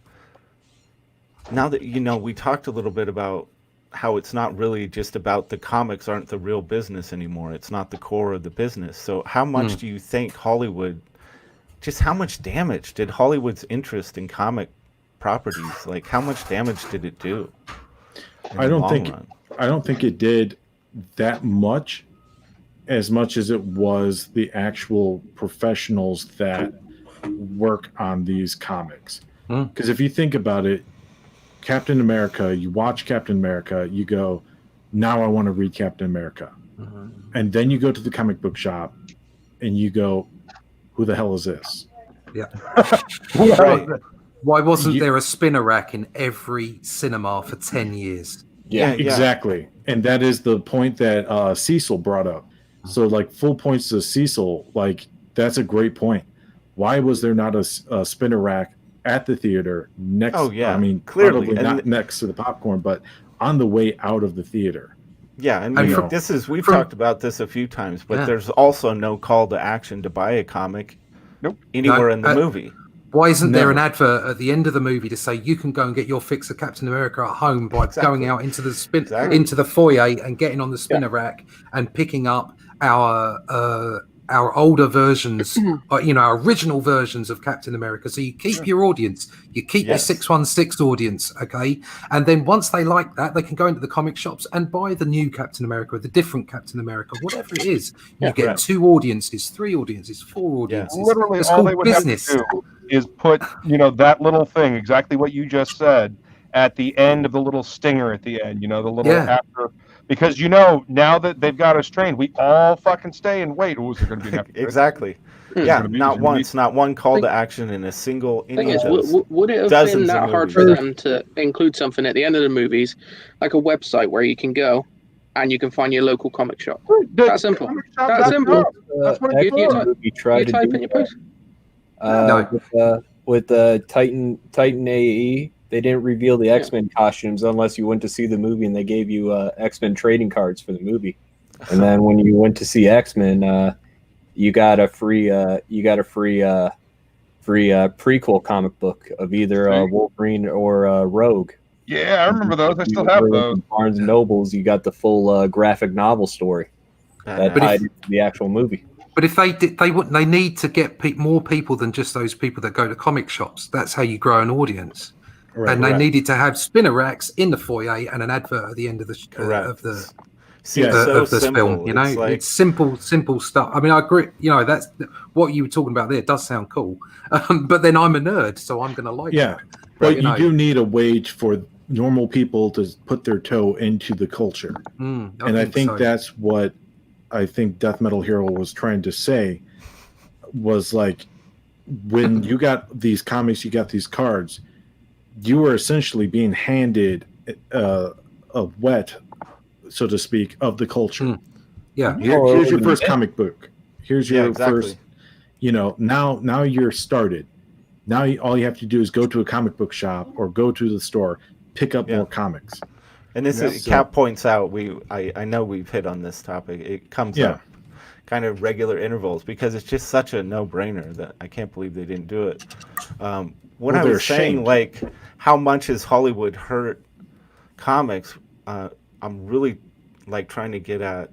Now that we talked a little bit about how it's not really just about the comics aren't the real business anymore. It's not the core of the business. So how much do you think Hollywood? Just how much damage did Hollywood's interest in comic properties, like how much damage did it do? I don't think it did that much as it was the actual professionals that work on these comics. Because if you think about it, Captain America, you watch Captain America, you go, now I want to read Captain America. And then you go to the comic book shop and you go, who the hell is this? Yeah. Right. Why wasn't there a spinner rack in every cinema for 10 years? Yeah, exactly. And that is the point that Cecil brought up. So, like, full points to Cecil, like, that's a great point. Why was there not a spinner rack at the theater next? Oh, yeah. I mean, clearly probably not next to the popcorn, but on the way out of the theater. Yeah, and we've talked about this a few times, but there's also no call to action to buy a comic anywhere in the movie. Why isn't there an advert at the end of the movie to say you can go and get your fix of Captain America at home by going out into the into the foyer and getting on the spinner rack and picking up our our older versions, our original versions of Captain America. So you keep your audience, you keep your 616 audience, okay? And then once they like that, they can go into the comic shops and buy the new Captain America, the different Captain America, whatever it is. You get 2 audiences, 3 audiences, 4 audiences. Literally, It's all called they would business. have to do is put, that little thing, exactly what you just said, at the end of the little stinger at the end, the little after. Because now that they've got us trained, we all fucking stay and wait. Oh, is there going to be an after? Exactly. Yeah, not once, not one call to action in a single. Thing is, would it have been that hard for them to include something at the end of the movies, like a website where you can go and you can find your local comic shop? That's simple. That's simple. That's what you try to type do in your post. With Titan AE. They didn't reveal the X-Men costumes unless you went to see the movie, and they gave you X-Men trading cards for the movie. And then when you went to see X-Men, you got a free prequel comic book of either Wolverine or Rogue. Yeah, I remember those. I still have those. Barnes and Nobles, you got the full graphic novel story that tied into the actual movie. But if they did, they need to get more people than just those people that go to comic shops. That's how you grow an audience. Right, and they needed to have spinner racks in the foyer and an advert at the end of the film. It's simple stuff. I mean, I agree. That's what you were talking about there. Does sound cool, but then I'm a nerd, so I'm going to like it. But you do need a way for normal people to put their toe into the culture, and I think that's what I think Death Metal Hero was trying to say. Was like when you got these comics, you got these cards. You were essentially being handed a wet, so to speak, of the culture. Here's your first comic book. Here's your first. Now you're started. Now all you have to do is go to a comic book shop or go to the store, pick up more comics. And this is Cap points out. I know we've hit on this topic. It comes up kind of regular intervals because it's just such a no-brainer that I can't believe they didn't do it. What I was saying, like, how much has Hollywood hurt comics? I'm really like trying to get at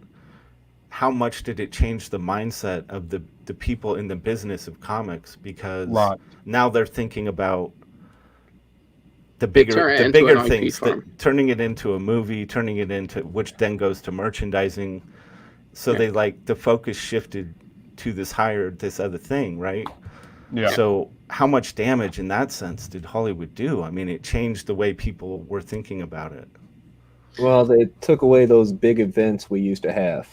how much did it change the mindset of the people in the business of comics, because now they're thinking about the bigger things, turning it into a movie, turning it into, which then goes to merchandising. So they the focus shifted to this other thing, right? Yeah. So how much damage in that sense did Hollywood do? I mean, it changed the way people were thinking about it. Well, they took away those big events we used to have.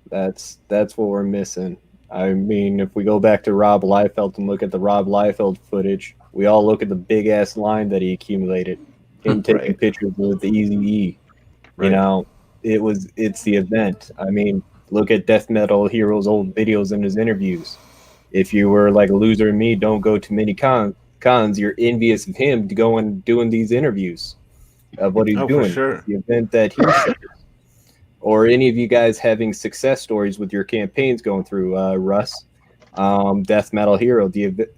That's what we're missing. I mean, if we go back to Rob Liefeld and look at the Rob Liefeld footage, we all look at the big ass line that he accumulated. Him taking pictures with the Eazy-E. It's the event. I mean, look at Death Metal Hero's old videos and his interviews. If you were like a loser and me, don't go to many cons, you're envious of him to go and doing these interviews of what he's doing. For sure. The event that he shares. Or any of you guys having success stories with your campaigns going through, Russ. Death Metal Hero,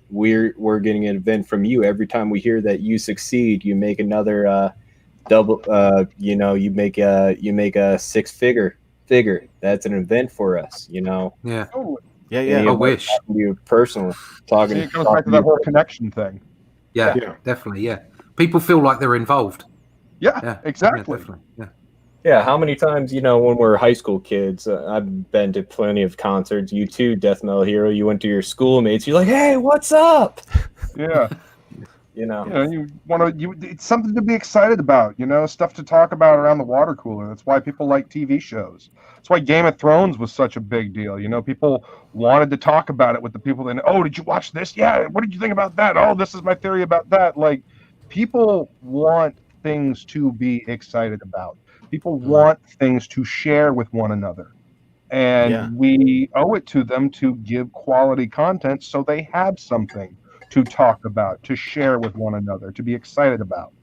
we're getting an event from you. Every time we hear that you succeed, you make another double, you make a six-figure. That's an event for us, Yeah. Yeah. I wish. You personally talking. It goes back to that whole connection thing. Yeah, definitely. Yeah, people feel like they're involved. Yeah, exactly. Yeah, definitely. Yeah, how many times, when we're high school kids, I've been to plenty of concerts. You too, Death Metal Hero. You went to your schoolmates. You're like, hey, what's up? Yeah. You want to. It's something to be excited about. Stuff to talk about around the water cooler. That's why people like TV shows. That's why Game of Thrones was such a big deal. People wanted to talk about it with the people. That, oh, did you watch this? Yeah. What did you think about that? Oh, this is my theory about that. Like, people want things to be excited about. People want things to share with one another. And we owe it to them to give quality content so they have something to talk about, to share with one another, to be excited about.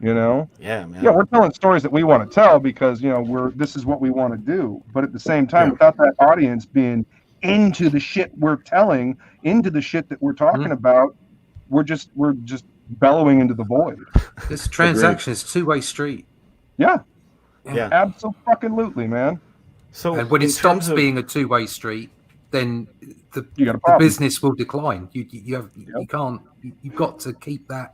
Yeah, man. Yeah, we're telling stories that we want to tell because, this is what we want to do. But at the same time, without that audience being into the shit we're telling, into the shit that we're talking about, we're just bellowing into the void. This transaction is two-way street. Yeah. Absolutely, man. So and when it stops being a two-way street, then You got a the problem. business will decline. You can't. You've got to keep that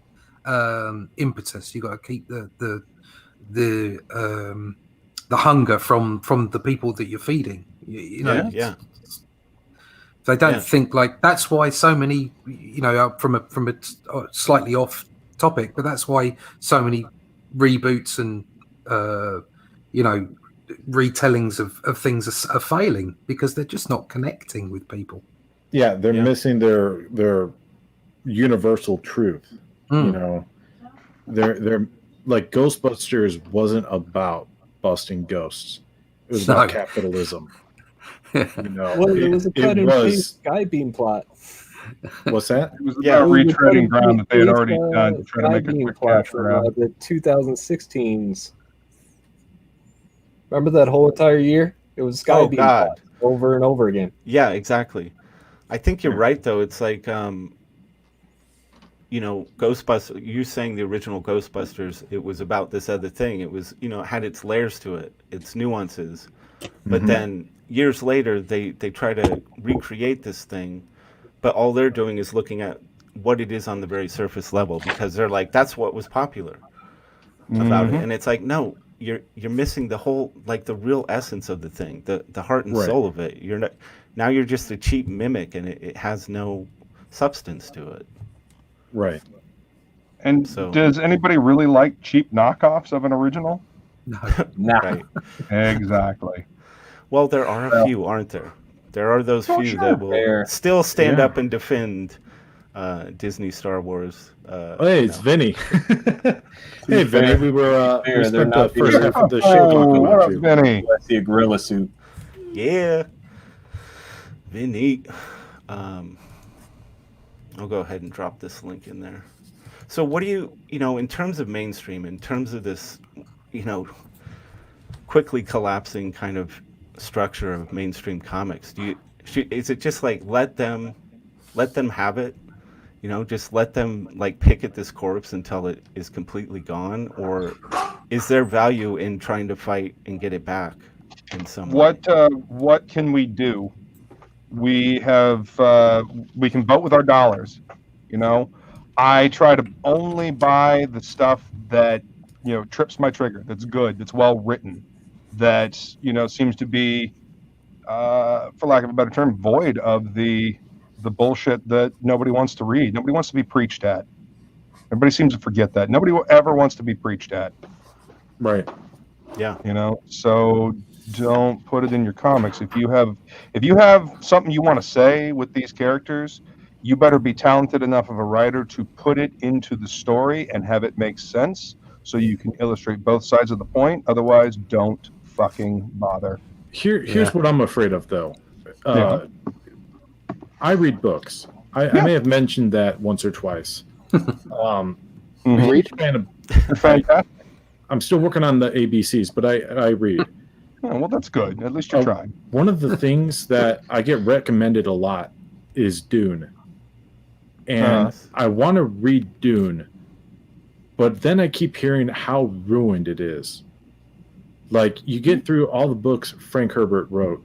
impetus. You've got to keep the hunger from the people that you're feeding. You know. Yeah. They don't Yeah. think like that's why so many, you know, from a slightly off topic, but that's why so many reboots and you know, retellings of things are failing, because they're just not connecting with people. Yeah, they're missing their universal truth. You know, they're like Ghostbusters wasn't about busting ghosts. It was about capitalism. You know, Well, it was a cut and paste Skybeam plot. What's that? It was about retreading ground that they had already done to try to make a Skybeam quick plot cash from grab. the 2016s. Remember that whole entire year? It was Oh, Skybeam God. plot over and over again. Yeah, exactly. I think you're right, though. It's like, you know, Ghostbusters, you saying the original Ghostbusters, it was about this other thing. It was, you know, it had its layers to it, its nuances. But then years later, they try to recreate this thing, but all they're doing is looking at what it is on the very surface level, because they're like, that's what was popular about it. And it's like, no, you're missing the whole, like the real essence of the thing, the heart and soul of it. You're not, now you're just a cheap mimic, and it has no substance to it. Right. And does anybody really like cheap knockoffs of an original? No. Right. Exactly. Well, there are a few, aren't there? There are those few that will still stand up and defend Disney Star Wars. Hey, it's Vinny. Hey, Vinny, we spent the first half of the show talking about you. Vinny? I see a gorilla suit. Yeah. Vinny. I'll go ahead and drop this link in there. So what do you know, in terms of mainstream, in terms of this, you know, quickly collapsing kind of structure of mainstream comics, is it just like let them have it, you know, just let them like pick at this corpse until it is completely gone, or is there value in trying to fight and get it back in some way? What can we do? We have we can vote with our dollars. You know, I try to only buy the stuff that, you know, trips my trigger, that's good, that's well written, that, you know, seems to be, for lack of a better term, void of the bullshit that nobody wants to read. Nobody wants to be preached at. Everybody seems to forget that. Nobody ever wants to be preached at. Right. Yeah. You know, so don't put it in your comics. If you have something you want to say with these characters, you better be talented enough of a writer to put it into the story and have it make sense, so you can illustrate both sides of the point. Otherwise, don't fucking bother. Here's what I'm afraid of, though. I read books. I may have mentioned that once or twice. Read? Fantastic. I'm still working on the ABCs, but I read. Oh, well, that's good. At least you're trying. One of the things that I get recommended a lot is Dune. And I want to read Dune, but then I keep hearing how ruined it is. Like, you get through all the books Frank Herbert wrote,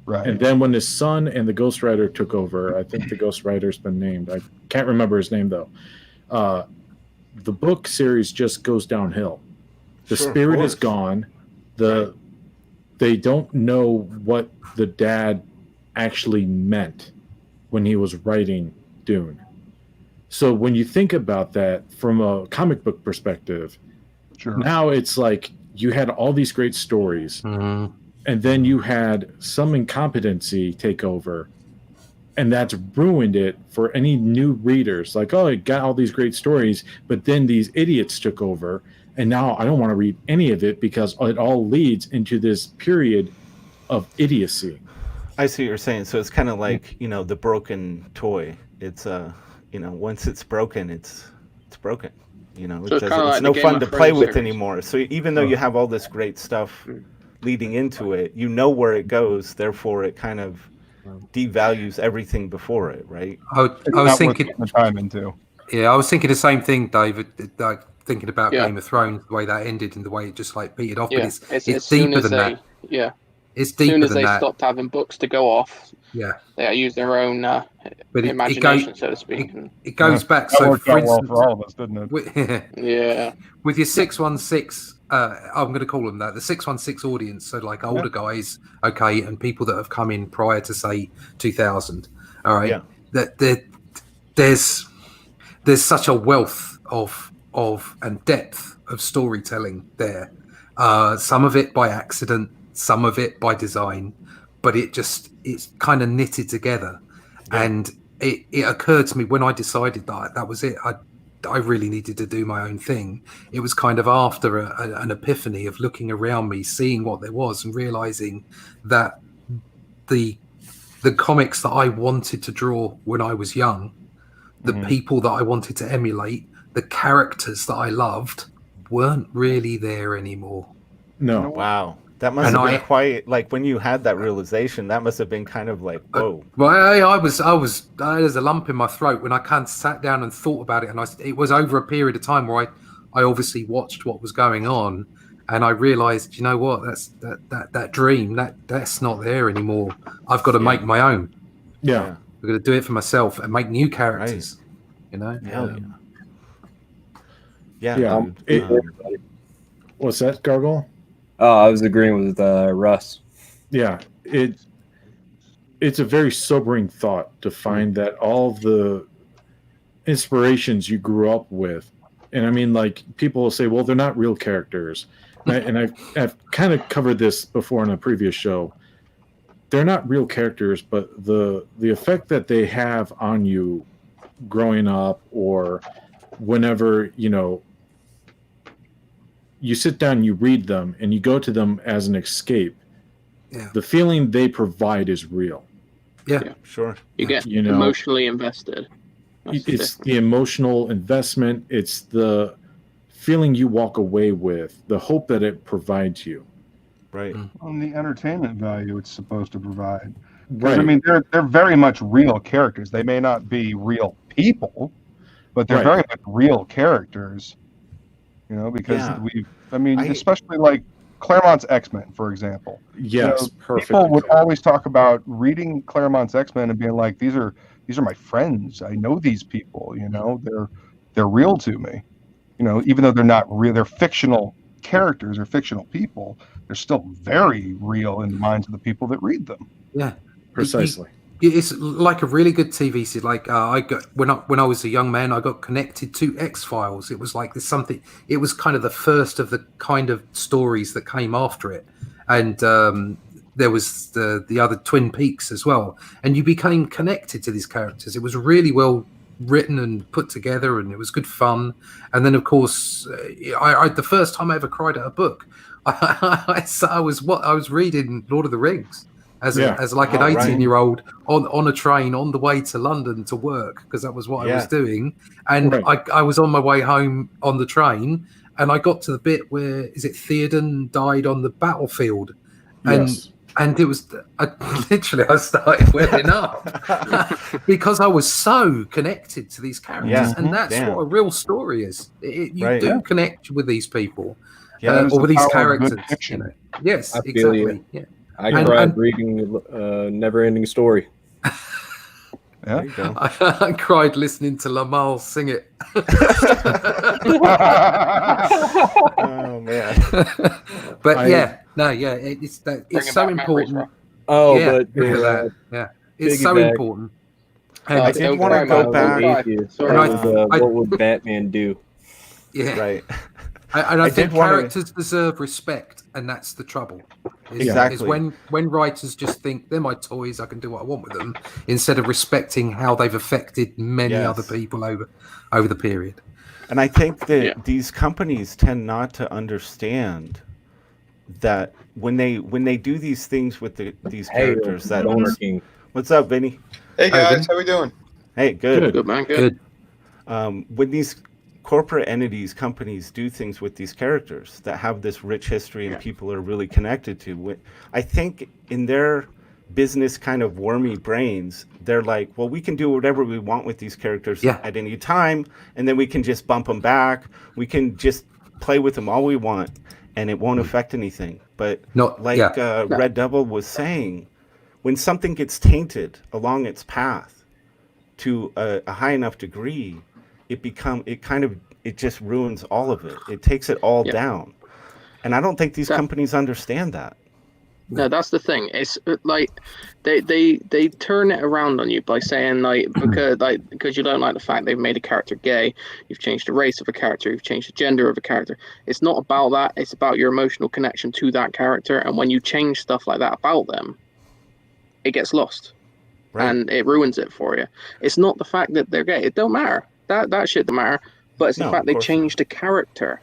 right? And then when his son and the ghostwriter took over, I think the ghostwriter's been named. I can't remember his name, though. The book series just goes downhill. The spirit is gone. They don't know what the dad actually meant when he was writing Dune. So when you think about that from a comic book perspective, now it's like you had all these great stories, and then you had some incompetency take over, and that's ruined it for any new readers. Like, oh, it got all these great stories, but then these idiots took over, and now I don't want to read any of it because it all leads into this period of idiocy. I see what you're saying. So it's kind of like, you know, the broken toy. It's you know, once it's broken, it's broken. You know, So it's no fun to play with anymore. So even though you have all this great stuff leading into it, you know where it goes. Therefore, it kind of devalues everything before it, right? I was thinking the time into. Yeah, I was thinking the same thing, David. Like thinking about Yeah. Game of Thrones, the way that ended and the way it just like petered off. Yeah, But it's as soon deeper as than that. Yeah. It's As soon deeper as than they that. stopped having books to go off, Yeah. they use their own But imagination, so to speak. It goes back. That So, worked for out well instance, for all of us, didn't it? Yeah. with your 616, I'm going to call them that, the 616 audience. So, like older guys, okay, and people that have come in prior to say 2000. All right, there's such a wealth of and depth of storytelling there. Some of it by accident, some of it by design, but it's kind of knitted together. And it occurred to me when I decided that was it. I really needed to do my own thing. It was kind of after an epiphany of looking around me, seeing what there was, and realizing that the comics that I wanted to draw when I was young, the people that I wanted to emulate, the characters that I loved, weren't really there anymore. No. Wow. That must have been quite, like, when you had that realization, that must have been kind of like, whoa. Well, there's a lump in my throat when I kind of sat down and thought about it. And it was over a period of time where I obviously watched what was going on, and I realized, you know what, that dream, that's not there anymore. I've got to make my own. Yeah. I've got to do it for myself and make new characters. Right. You know? Hell yeah. What's that, Gargle? Oh, I was agreeing with Russ. Yeah, it's a very sobering thought to find that all the inspirations you grew up with, and I mean, like, people will say, well, they're not real characters, and I've kind of covered this before in a previous show. They're not real characters, but the effect that they have on you growing up, or whenever, you know, you sit down, you read them, and you go to them as an escape. Yeah. The feeling they provide is real. Yeah, sure. You get emotionally invested. It's the emotional investment. It's the feeling you walk away with, the hope that it provides you. Right. On the entertainment value it's supposed to provide. Right. I mean, they're very much real characters. They may not be real people, but they're very much real characters. You know, because especially like Claremont's X-Men, for example. Yes, perfect. People would always talk about reading Claremont's X-Men and being like, these are my friends. I know these people. You know, they're real to me. You know, even though they're not real, they're fictional characters or fictional people. They're still very real in the minds of the people that read them. Yeah, precisely. It's like a really good TV series. Like I got when I was a young man, I got connected to X-Files. It was like there's something. It was kind of the first of the kind of stories that came after it, and there was the other Twin Peaks as well. And you became connected to these characters. It was really well written and put together, and it was good fun. And then, of course, I the first time I ever cried at a book, I was reading Lord of the Rings. As like an 18-year-old on a train on the way to London to work, because that was what I was doing. And I was on my way home on the train, and I got to the bit where Theoden died on the battlefield, and it was I started welling up because I was so connected to these characters, and that's what a real story is. You do connect with these people, or with these characters. You know? Yes, exactly. Yeah. I cried reading Never Ending Story. Yeah, I cried listening to Lamal sing it. Oh man! But it's so important. It's so important. And I did want to go back. What would Batman do? Yeah, right. And I think characters deserve respect, and that's the trouble. Exactly. Is when writers just think they're my toys, I can do what I want with them, instead of respecting how they've affected many other people over the period. And I think that these companies tend not to understand that when they do these things with these characters. What's up, Vinny? Hey guys, how we doing? Hey, good. Good man, good. When these corporate entities, companies do things with these characters that have this rich history and people are really connected to. I think in their business kind of wormy brains, they're like, well, we can do whatever we want with these characters at any time, and then we can just bump them back. We can just play with them all we want. and it won't affect anything. But Not- like yeah. Red Devil was saying, when something gets tainted along its path to a high enough degree, it just ruins all of it. It takes it all down. And I don't think these companies understand that. No, that's the thing. It's like they turn it around on you by saying because you don't like the fact they've made a character gay, you've changed the race of a character, you've changed the gender of a character. It's not about that. It's about your emotional connection to that character. And when you change stuff like that about them, it gets lost, and it ruins it for you. It's not the fact that they're gay. It don't matter. That shit don't matter. But it's the fact they changed the character,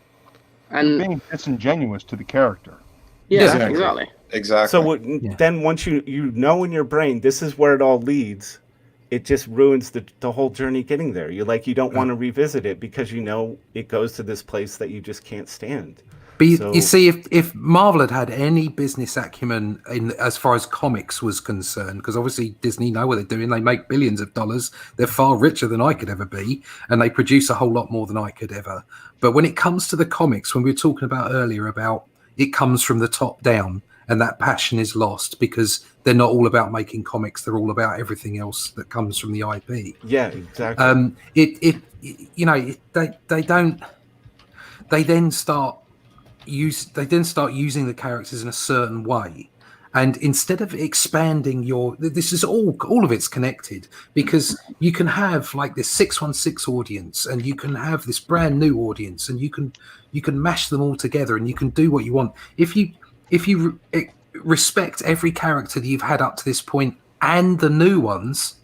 and being disingenuous to the character. Yeah, exactly. So then once you know in your brain this is where it all leads, it just ruins the whole journey getting there. You don't want to revisit it because you know it goes to this place that you just can't stand. But you see, if Marvel had any business acumen as far as comics was concerned, because obviously Disney know what they're doing, they make billions of dollars, they're far richer than I could ever be, and they produce a whole lot more than I could ever. But when it comes to the comics, when we were talking about earlier about it comes from the top down, and that passion is lost because they're not all about making comics; they're all about everything else that comes from the IP. Yeah, exactly. They then start using the characters in a certain way, and instead of expanding this is all of it's connected, because you can have like this 616 audience, and you can have this brand new audience, and you can mash them all together, and you can do what you want if you respect every character that you've had up to this point and the new ones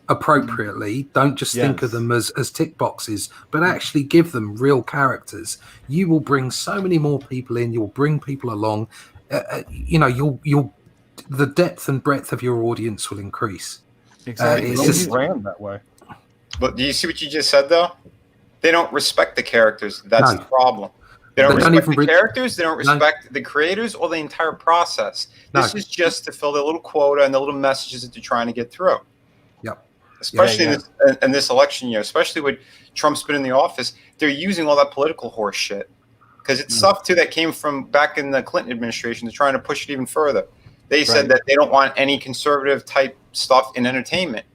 appropriately. Don't just think of them as tick boxes, but actually give them real characters. You will bring so many more people in. You'll bring people along. You'll the depth and breadth of your audience will increase. Exactly. It's just brand that way. But do you see what you just said though? They don't respect the characters. That's the problem. They don't respect the characters. They don't respect the creators or the entire process. This is just to fill their little quota and the little messages that they're trying to get through. Especially in this election year, especially with Trump's been in the office, they're using all that political horse shit. Because it's stuff, too, that came from back in the Clinton administration. They're trying to push it even further. They said that they don't want any conservative-type stuff in entertainment.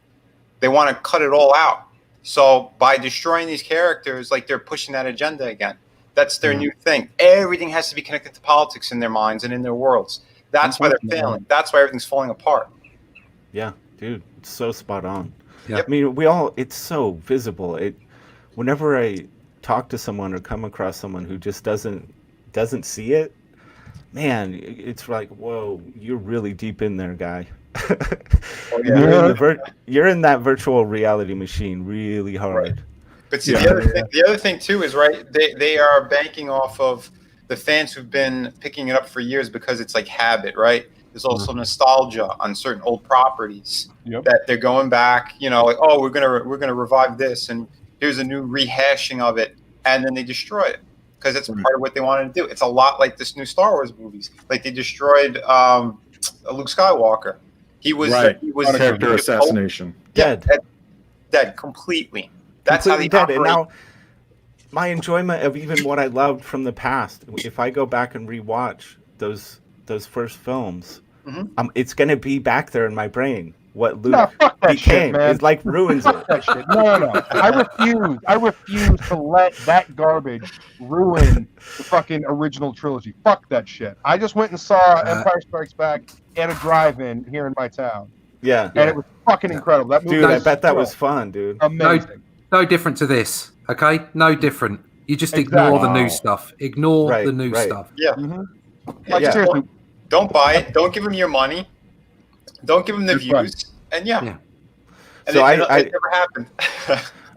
They want to cut it all out. So by destroying these characters, like they're pushing that agenda again. That's their new thing. Everything has to be connected to politics in their minds and in their worlds. That's why they're failing. That's why everything's falling apart. Yeah, dude, it's so spot on. Yeah. I mean, it's so visible. Whenever I talk to someone or come across someone who just doesn't see it, man, it's like, whoa, you're really deep in there, guy. You're in that virtual reality machine really hard. Right. But see, the other thing too is they are banking off of the fans who've been picking it up for years because it's like habit, right? There's also nostalgia on certain old properties that they're going back, like, oh, we're gonna revive this, and here's a new rehashing of it, and then they destroy it because it's part of what they wanted to do. It's a lot like this new Star Wars movies. Like they destroyed Luke Skywalker. He was character assassination. Dead completely. That's how they operate. And now, my enjoyment of even what I loved from the past, if I go back and rewatch those first films, it's going to be back there in my brain. What Luke became is like ruins it. That shit. No. I refuse to let that garbage ruin the fucking original trilogy. Fuck that shit. I just went and saw Empire Strikes Back at a drive-in here in my town. Yeah. And it was fucking incredible. That movie, dude, I bet that was fun, dude. Amazing. No different to this, okay? No different. You just ignore the new stuff. Ignore the new stuff. Yeah. Seriously, don't buy it. Don't give them your money. Don't give them the views. And And so it never happened.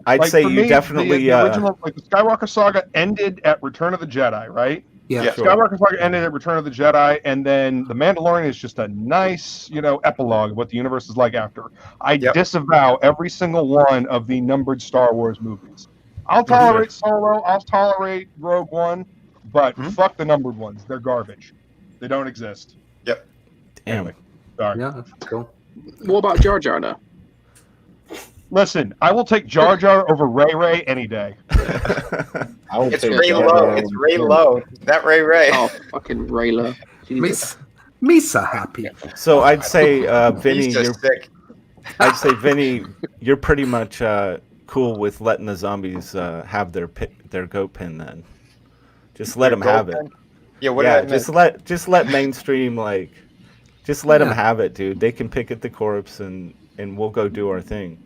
I'd say you definitely the original, like the Skywalker saga ended at Return of the Jedi, right? Yeah. Skywalker saga ended at Return of the Jedi, and then The Mandalorian is just a nice, epilogue of what the universe is like after. I disavow every single one of the numbered Star Wars movies. I'll tolerate Solo, I'll tolerate Rogue One, but fuck the numbered ones. They're garbage. They don't exist. Yep. Anyway, sorry. Yeah, that's cool. What about Jar Jar though? Listen, I will take Jar Jar over Ray Ray any day. I will It's take Ray that. Lowe. It's Ray Lowe. That Ray. Oh, fucking Raylo. Jesus. Misa happy. So I'd say, Vinny, He's just sick. I'd say, Vinny, you're pretty much cool with letting the zombies have their goat pin. Then, just let them have it. Yeah, what Yeah, did I miss? just let mainstream just let them have it, dude. They can pick at the corpse, and we'll go do our thing.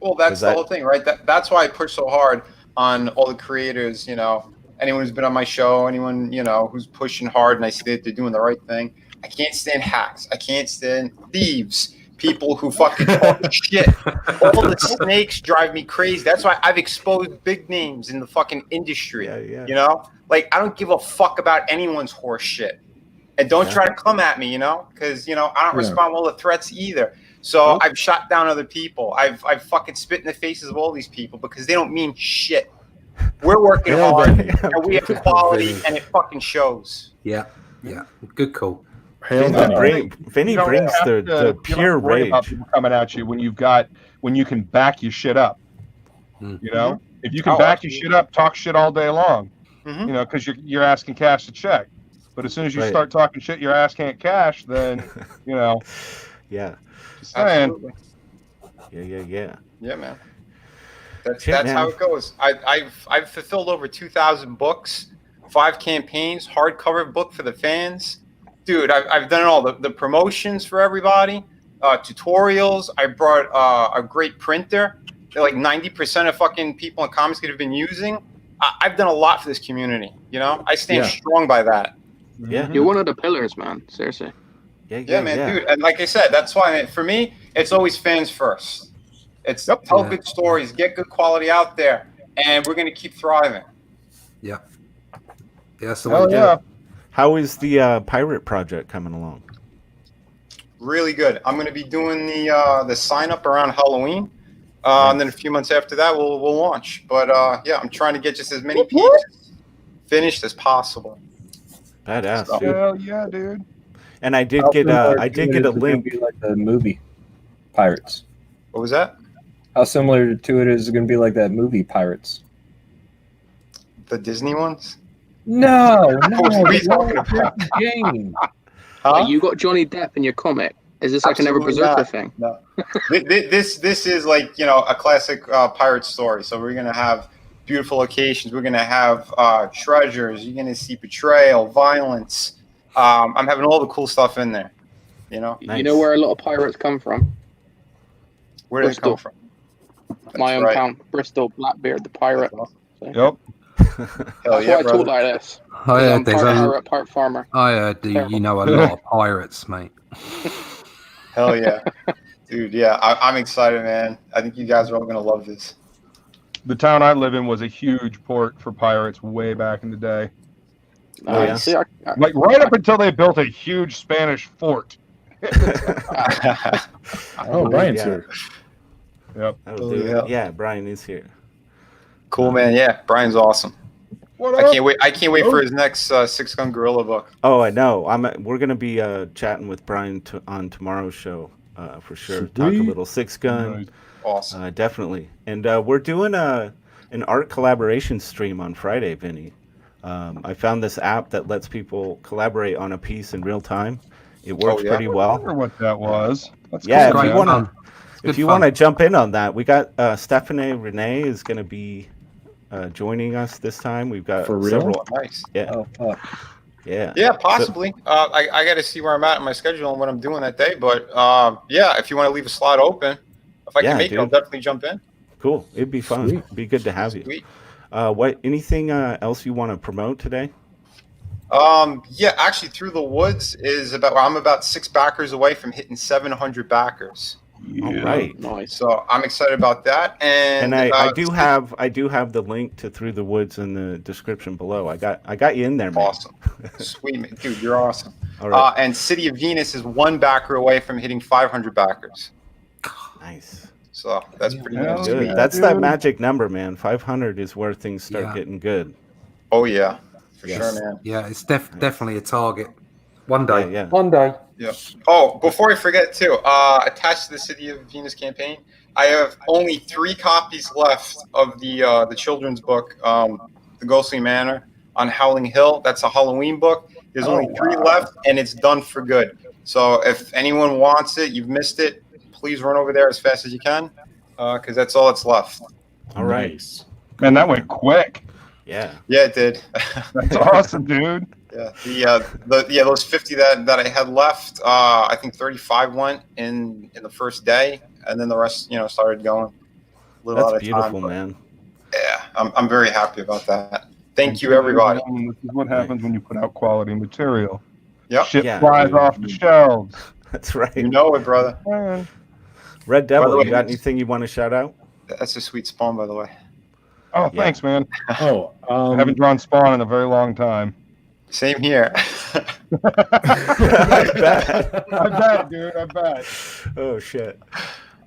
Well, that's the whole thing, right? That's why I push so hard on all the creators. You know, anyone who's been on my show, anyone who's pushing hard, and I see that they're doing the right thing. I can't stand hacks. I can't stand thieves. People who fucking talk shit. All the snakes drive me crazy. That's why I've exposed big names in the fucking industry. Yeah. You know, like I don't give a fuck about anyone's horse shit. And don't try to come at me, because I don't respond well to threats either. So I've shot down other people. I've fucking spit in the faces of all these people because they don't mean shit. We're working hard and we have quality, and it fucking shows. Yeah. Good call. Vinny You don't brings have the to- you don't pure have to worry about rage. people coming at you when you can back your shit up. You know, if you can back your shit up, talk shit all day long. You know, because you're asking cash to check. But as soon as you start talking shit, your ass can't cash. Then Yeah. Just saying. Yeah. Yeah, man. That's how it goes. I've fulfilled over 2,000 books, 5 campaigns, hardcover book for the fans. Dude, I've done all the promotions for everybody, tutorials. I brought a great printer that like 90% of fucking people in ComicsGate have been using. I've done a lot for this community. I stand strong by that. Yeah, you're one of the pillars, man. Seriously. Yeah, man, dude. And like I said, that's why for me, it's always fans first. It's tell good stories, get good quality out there, and we're gonna keep thriving. Yeah, that's the way to do it. How is the pirate project coming along? Really good. I'm gonna be doing the sign up around Halloween, and then a few months after that, we'll launch. But I'm trying to get just as many pieces finished as possible. Badass, So, dude. Hell yeah, dude. And I did get a link. Be like the movie Pirates. What was that? How similar to it is it going to be like that movie Pirates? The Disney ones? No, What are you talking about? Game. Like, you got Johnny Depp in your comic. Is this like Absolutely a Never Berserker not. thing? No. This is like a classic pirate story. So we're gonna have beautiful locations. We're gonna have treasures. You're gonna see betrayal, violence. I'm having all the cool stuff in there. You know where a lot of pirates come from? Where do they come from? My That's hometown, Bristol, Blackbeard, the pirate. Yep. Hell That's why I talk like this. I heard I'm there's part a- pirate, part farmer. I heard you know a lot of pirates, mate. Hell yeah, dude. Yeah, I'm excited, man. I think you guys are all gonna love this. The town I live in was a huge port for pirates way back in the day. See, Like right up until they built a huge Spanish fort. Oh, Brian's here. Yep. Oh, dude. Yeah, Brian is here. Cool, man. Yeah, Brian's awesome. What I up? can't wait. I can't wait for his next Six Gun Gorilla book. Oh, I know. We're gonna be chatting with Brian on tomorrow's show for sure. Talk a little Six Gun. Awesome. Definitely. And we're doing an art collaboration stream on Friday, Vinny. I found this app that lets people collaborate on a piece in real time. It works pretty I well. wonder what that was. That's Yeah, cool, man. if you want to jump in on that, we got Stephanie Renee is going to be joining us this time. We've got For real? several. Nice. Yeah. Oh, fuck. Yeah. Yeah, possibly. I got to see where I'm at in my schedule and what I'm doing that day. But yeah, if you want to leave a slot open, if I can make it, I'll definitely jump in. Cool. It'd be fun. Sweet. It'd be good to have you. Sweet. Anything else you want to promote today? Yeah, actually, Through the Woods is I'm about 6 backers away from hitting 700 backers. All right. Nice. So I'm excited about that. And I do have the link to Through the Woods in the description below. I got you in there, man. Awesome. Sweet, man. Dude, you're awesome. All right. And City of Venus is 1 backer away from hitting 500 backers. Nice. So that's pretty Hell good. yeah, That's that dude. magic number, man. 500 is where things start getting good. Oh yeah, for Yes. sure, man. Yeah, it's definitely a target. One day. Yeah. One day. Yeah. Oh, before I forget too, attached to the City of Venus campaign, I have only 3 copies left of the children's book, The Ghostly Manor on Howling Hill. That's a Halloween book. There's only 3 left, and it's done for good. So if anyone wants it, you've missed it, please run over there as fast as you can, because that's all that's left. All right. Nice. Man, that went quick. Yeah. Yeah, it did. That's awesome, dude. Yeah, those 50 that I had left, I think 35 went in the first day, and then the rest, started going. That's beautiful, man. Yeah, I'm very happy about that. Thank you, everybody. This is what happens when you put out quality material. Yep. Shit flies off the shelves. That's right. You know it, brother. Red By the Devil, way, you got anything you want to shout out? That's a sweet Spawn, by the way. Oh, thanks, man. Oh, I haven't drawn Spawn in a very long time. Same here. I bet. I bet, dude. I bet. Oh, shit.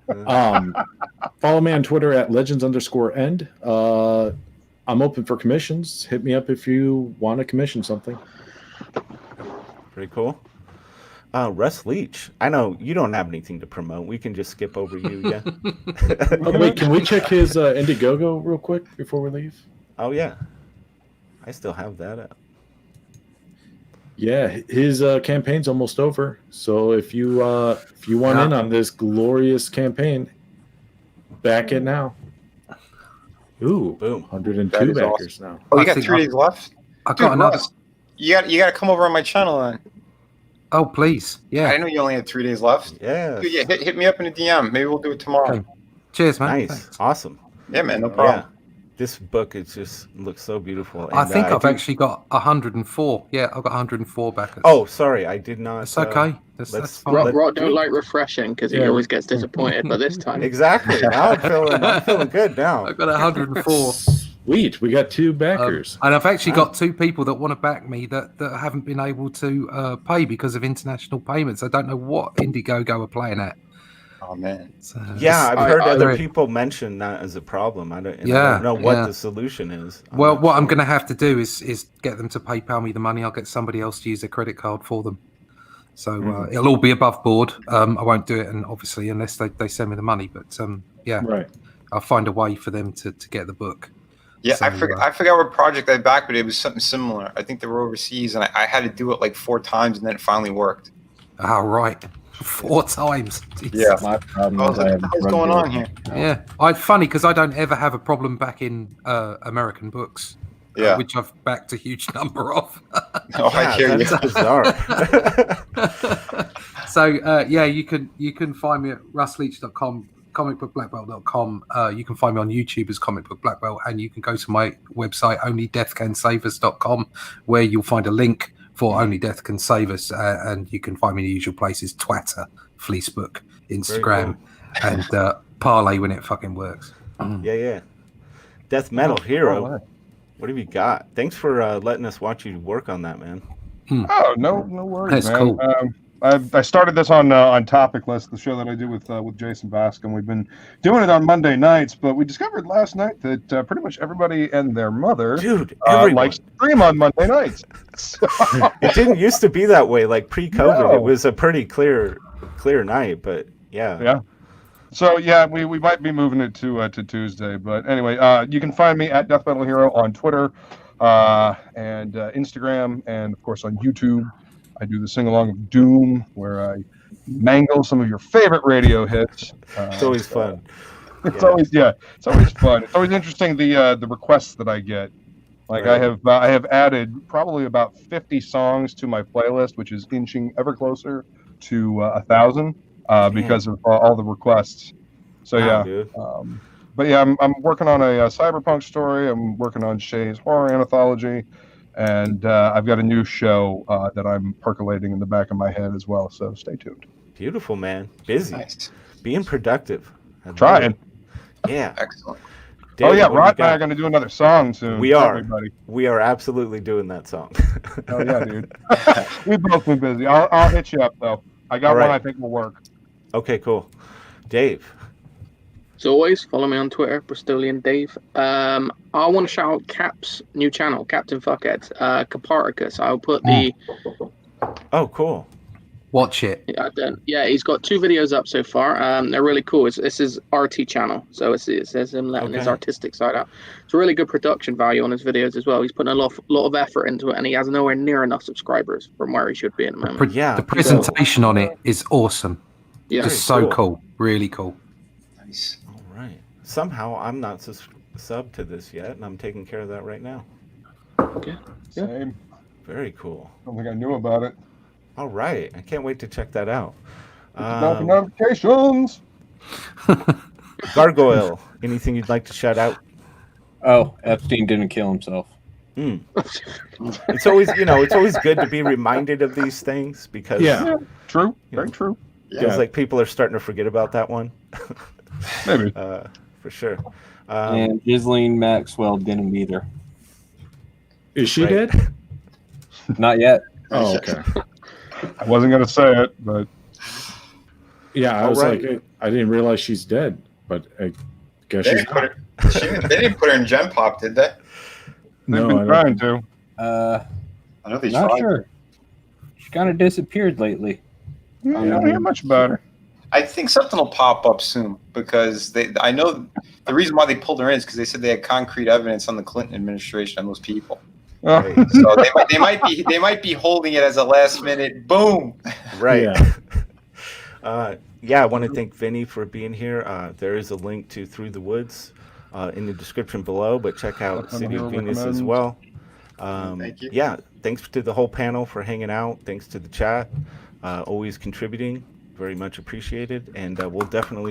Follow me on Twitter at legends_end. I'm open for commissions. Hit me up if you want to commission something. Pretty cool. Russ Leach, I know you don't have anything to promote. We can just skip over you, yeah? Oh, wait, can we check his Indiegogo real quick before we leave? Oh, yeah. I still have that up. Yeah, his campaign's almost over. So if you want in on this glorious campaign, back it now. Ooh, boom! 102 backers awesome. now. Oh, you got 3 days left? I got another. Russ, you got to come over on my channel then. Oh, please. Yeah. I know you only had 3 days left. Yeah. Dude, yeah, hit me up in a DM. Maybe we'll do it tomorrow. Okay. Cheers, man. Nice. Thanks. Awesome. Yeah, man. No problem. Yeah. This book looks so beautiful. I And, think I've actually got 104. Yeah, I've got 104 backers. Oh, sorry. I did not. It's okay. That's fine. Rod don't like refreshing because he always gets disappointed, but this time. Exactly. Now I'm feeling good now. I've got 104. Sweet. We got 2 backers. And I've actually got 2 people that want to back me that haven't been able to pay because of international payments. I don't know what Indiegogo are playing at. Oh, man. So, Yeah, I've heard other people mention that as a problem. I don't know what the solution is. Well, what I'm going to have to do is get them to PayPal me the money. I'll get somebody else to use their credit card for them. So it'll all be above board. I won't do it, and obviously, unless they send me the money. But yeah, right. I'll find a way for them to get the book. Yeah, So, I forgot what project I backed, but it was something similar. I think they were overseas, and I had to do it like 4 times, and then it finally worked. Oh, right. 4 times. Jesus. Yeah, my problem is I have What's going on here? Yeah, funny because I don't ever have a problem backing American books. Yeah. Which I've backed a huge number of. Oh, I hear you. That's bizarre. So you can find me at russleach.com, comicbookblackbelt.com. You can find me on YouTube as Comic Book Black Belt, and you can go to my website onlydeathcansavus.com, where you'll find a link for Only Death Can Save Us, and you can find me in the usual places: Twitter, Fleecebook, Instagram, and Parlay when it fucking works. Yeah. Death Metal Hero. What have you got? Thanks for letting us watch you work on that, man. Oh, no worries, That's man. cool. I started this on Topic List, the show that I do with Jason Bascom. We've been doing it on Monday nights, but we discovered last night that pretty much everybody and their mother likes to stream on Monday nights. So, it didn't used to be that way. Like pre-COVID, It was a pretty clear night. But yeah. So yeah, we might be moving it to Tuesday. But anyway, you can find me at Death Metal Hero on Twitter and Instagram, and of course on YouTube. I do the sing-along of Doom, where I mangle some of your favorite radio hits. It's always fun. It's always fun. It's always interesting the requests that I get. Like Right. I have added probably about 50 songs to my playlist, which is inching ever closer to 1,000 because of all the requests. So Wow, yeah. dude. But yeah, I'm working on a cyberpunk story. I'm working on Shay's horror anthology. And I've got a new show that I'm percolating in the back of my head as well. So stay tuned. Beautiful, man. Busy. Nice. Being productive. Trying. Yeah. Excellent. Dave, Oh yeah, what do you Rod and I got? are going to do another song soon. We are. Everybody. We are absolutely doing that song. Oh yeah, dude. We've both been busy. I'll hit you up though. I got All right. one I think will work. Okay, cool. Dave. As always, follow me on Twitter, Bristolian Dave. I want to shout out Cap's new channel, Captain Fuckhead, Caparticus. I'll put the Oh, cool. Watch it. Yeah, I don't. Yeah, he's got 2 videos up so far. They're really cool. This is RT channel, so it says him letting his Okay. artistic side out. It's a really good production value on his videos as well. He's putting a lot of effort into it, and he has nowhere near enough subscribers from where he should be at the moment. Yeah, The presentation on it is awesome. Yeah. Just so cool. Really cool. Nice. All right. Somehow I'm not subbed to this yet, and I'm taking care of that right now. Okay. Yeah. Same. Very cool. I don't think I knew about it. All right. I can't wait to check that out. Not notifications. Gargoyle, anything you'd like to shout out? Oh, Epstein didn't kill himself. It's always, it's always good to be reminded of these things because True. Very true. feels like people are starting to forget about that one. Maybe. For sure. And Ghislaine Maxwell didn't either. Is she Right. dead? Not yet. Oh, okay. I wasn't gonna say it, but Yeah, I All was right. like, I didn't realize she's dead, but I guess They she's didn't, put not. her, they didn't put her in Gen Pop, did they? they've No, been I trying don't. to. I know they Not tried. sure. She kind of disappeared lately. I don't hear much about her. I think something will pop up soon because I know the reason why they pulled her in is because they said they had concrete evidence on the Clinton administration on those people. Oh. Right. So they might be holding it as a last minute boom. Right. Yeah. I want to thank Vinny for being here. There is a link to Through the Woods in the description below, but check out Come City here, of Venus as recommend. well. Thank you. Yeah, thanks to the whole panel for hanging out. Thanks to the chat, always contributing. Very much appreciated. And we'll definitely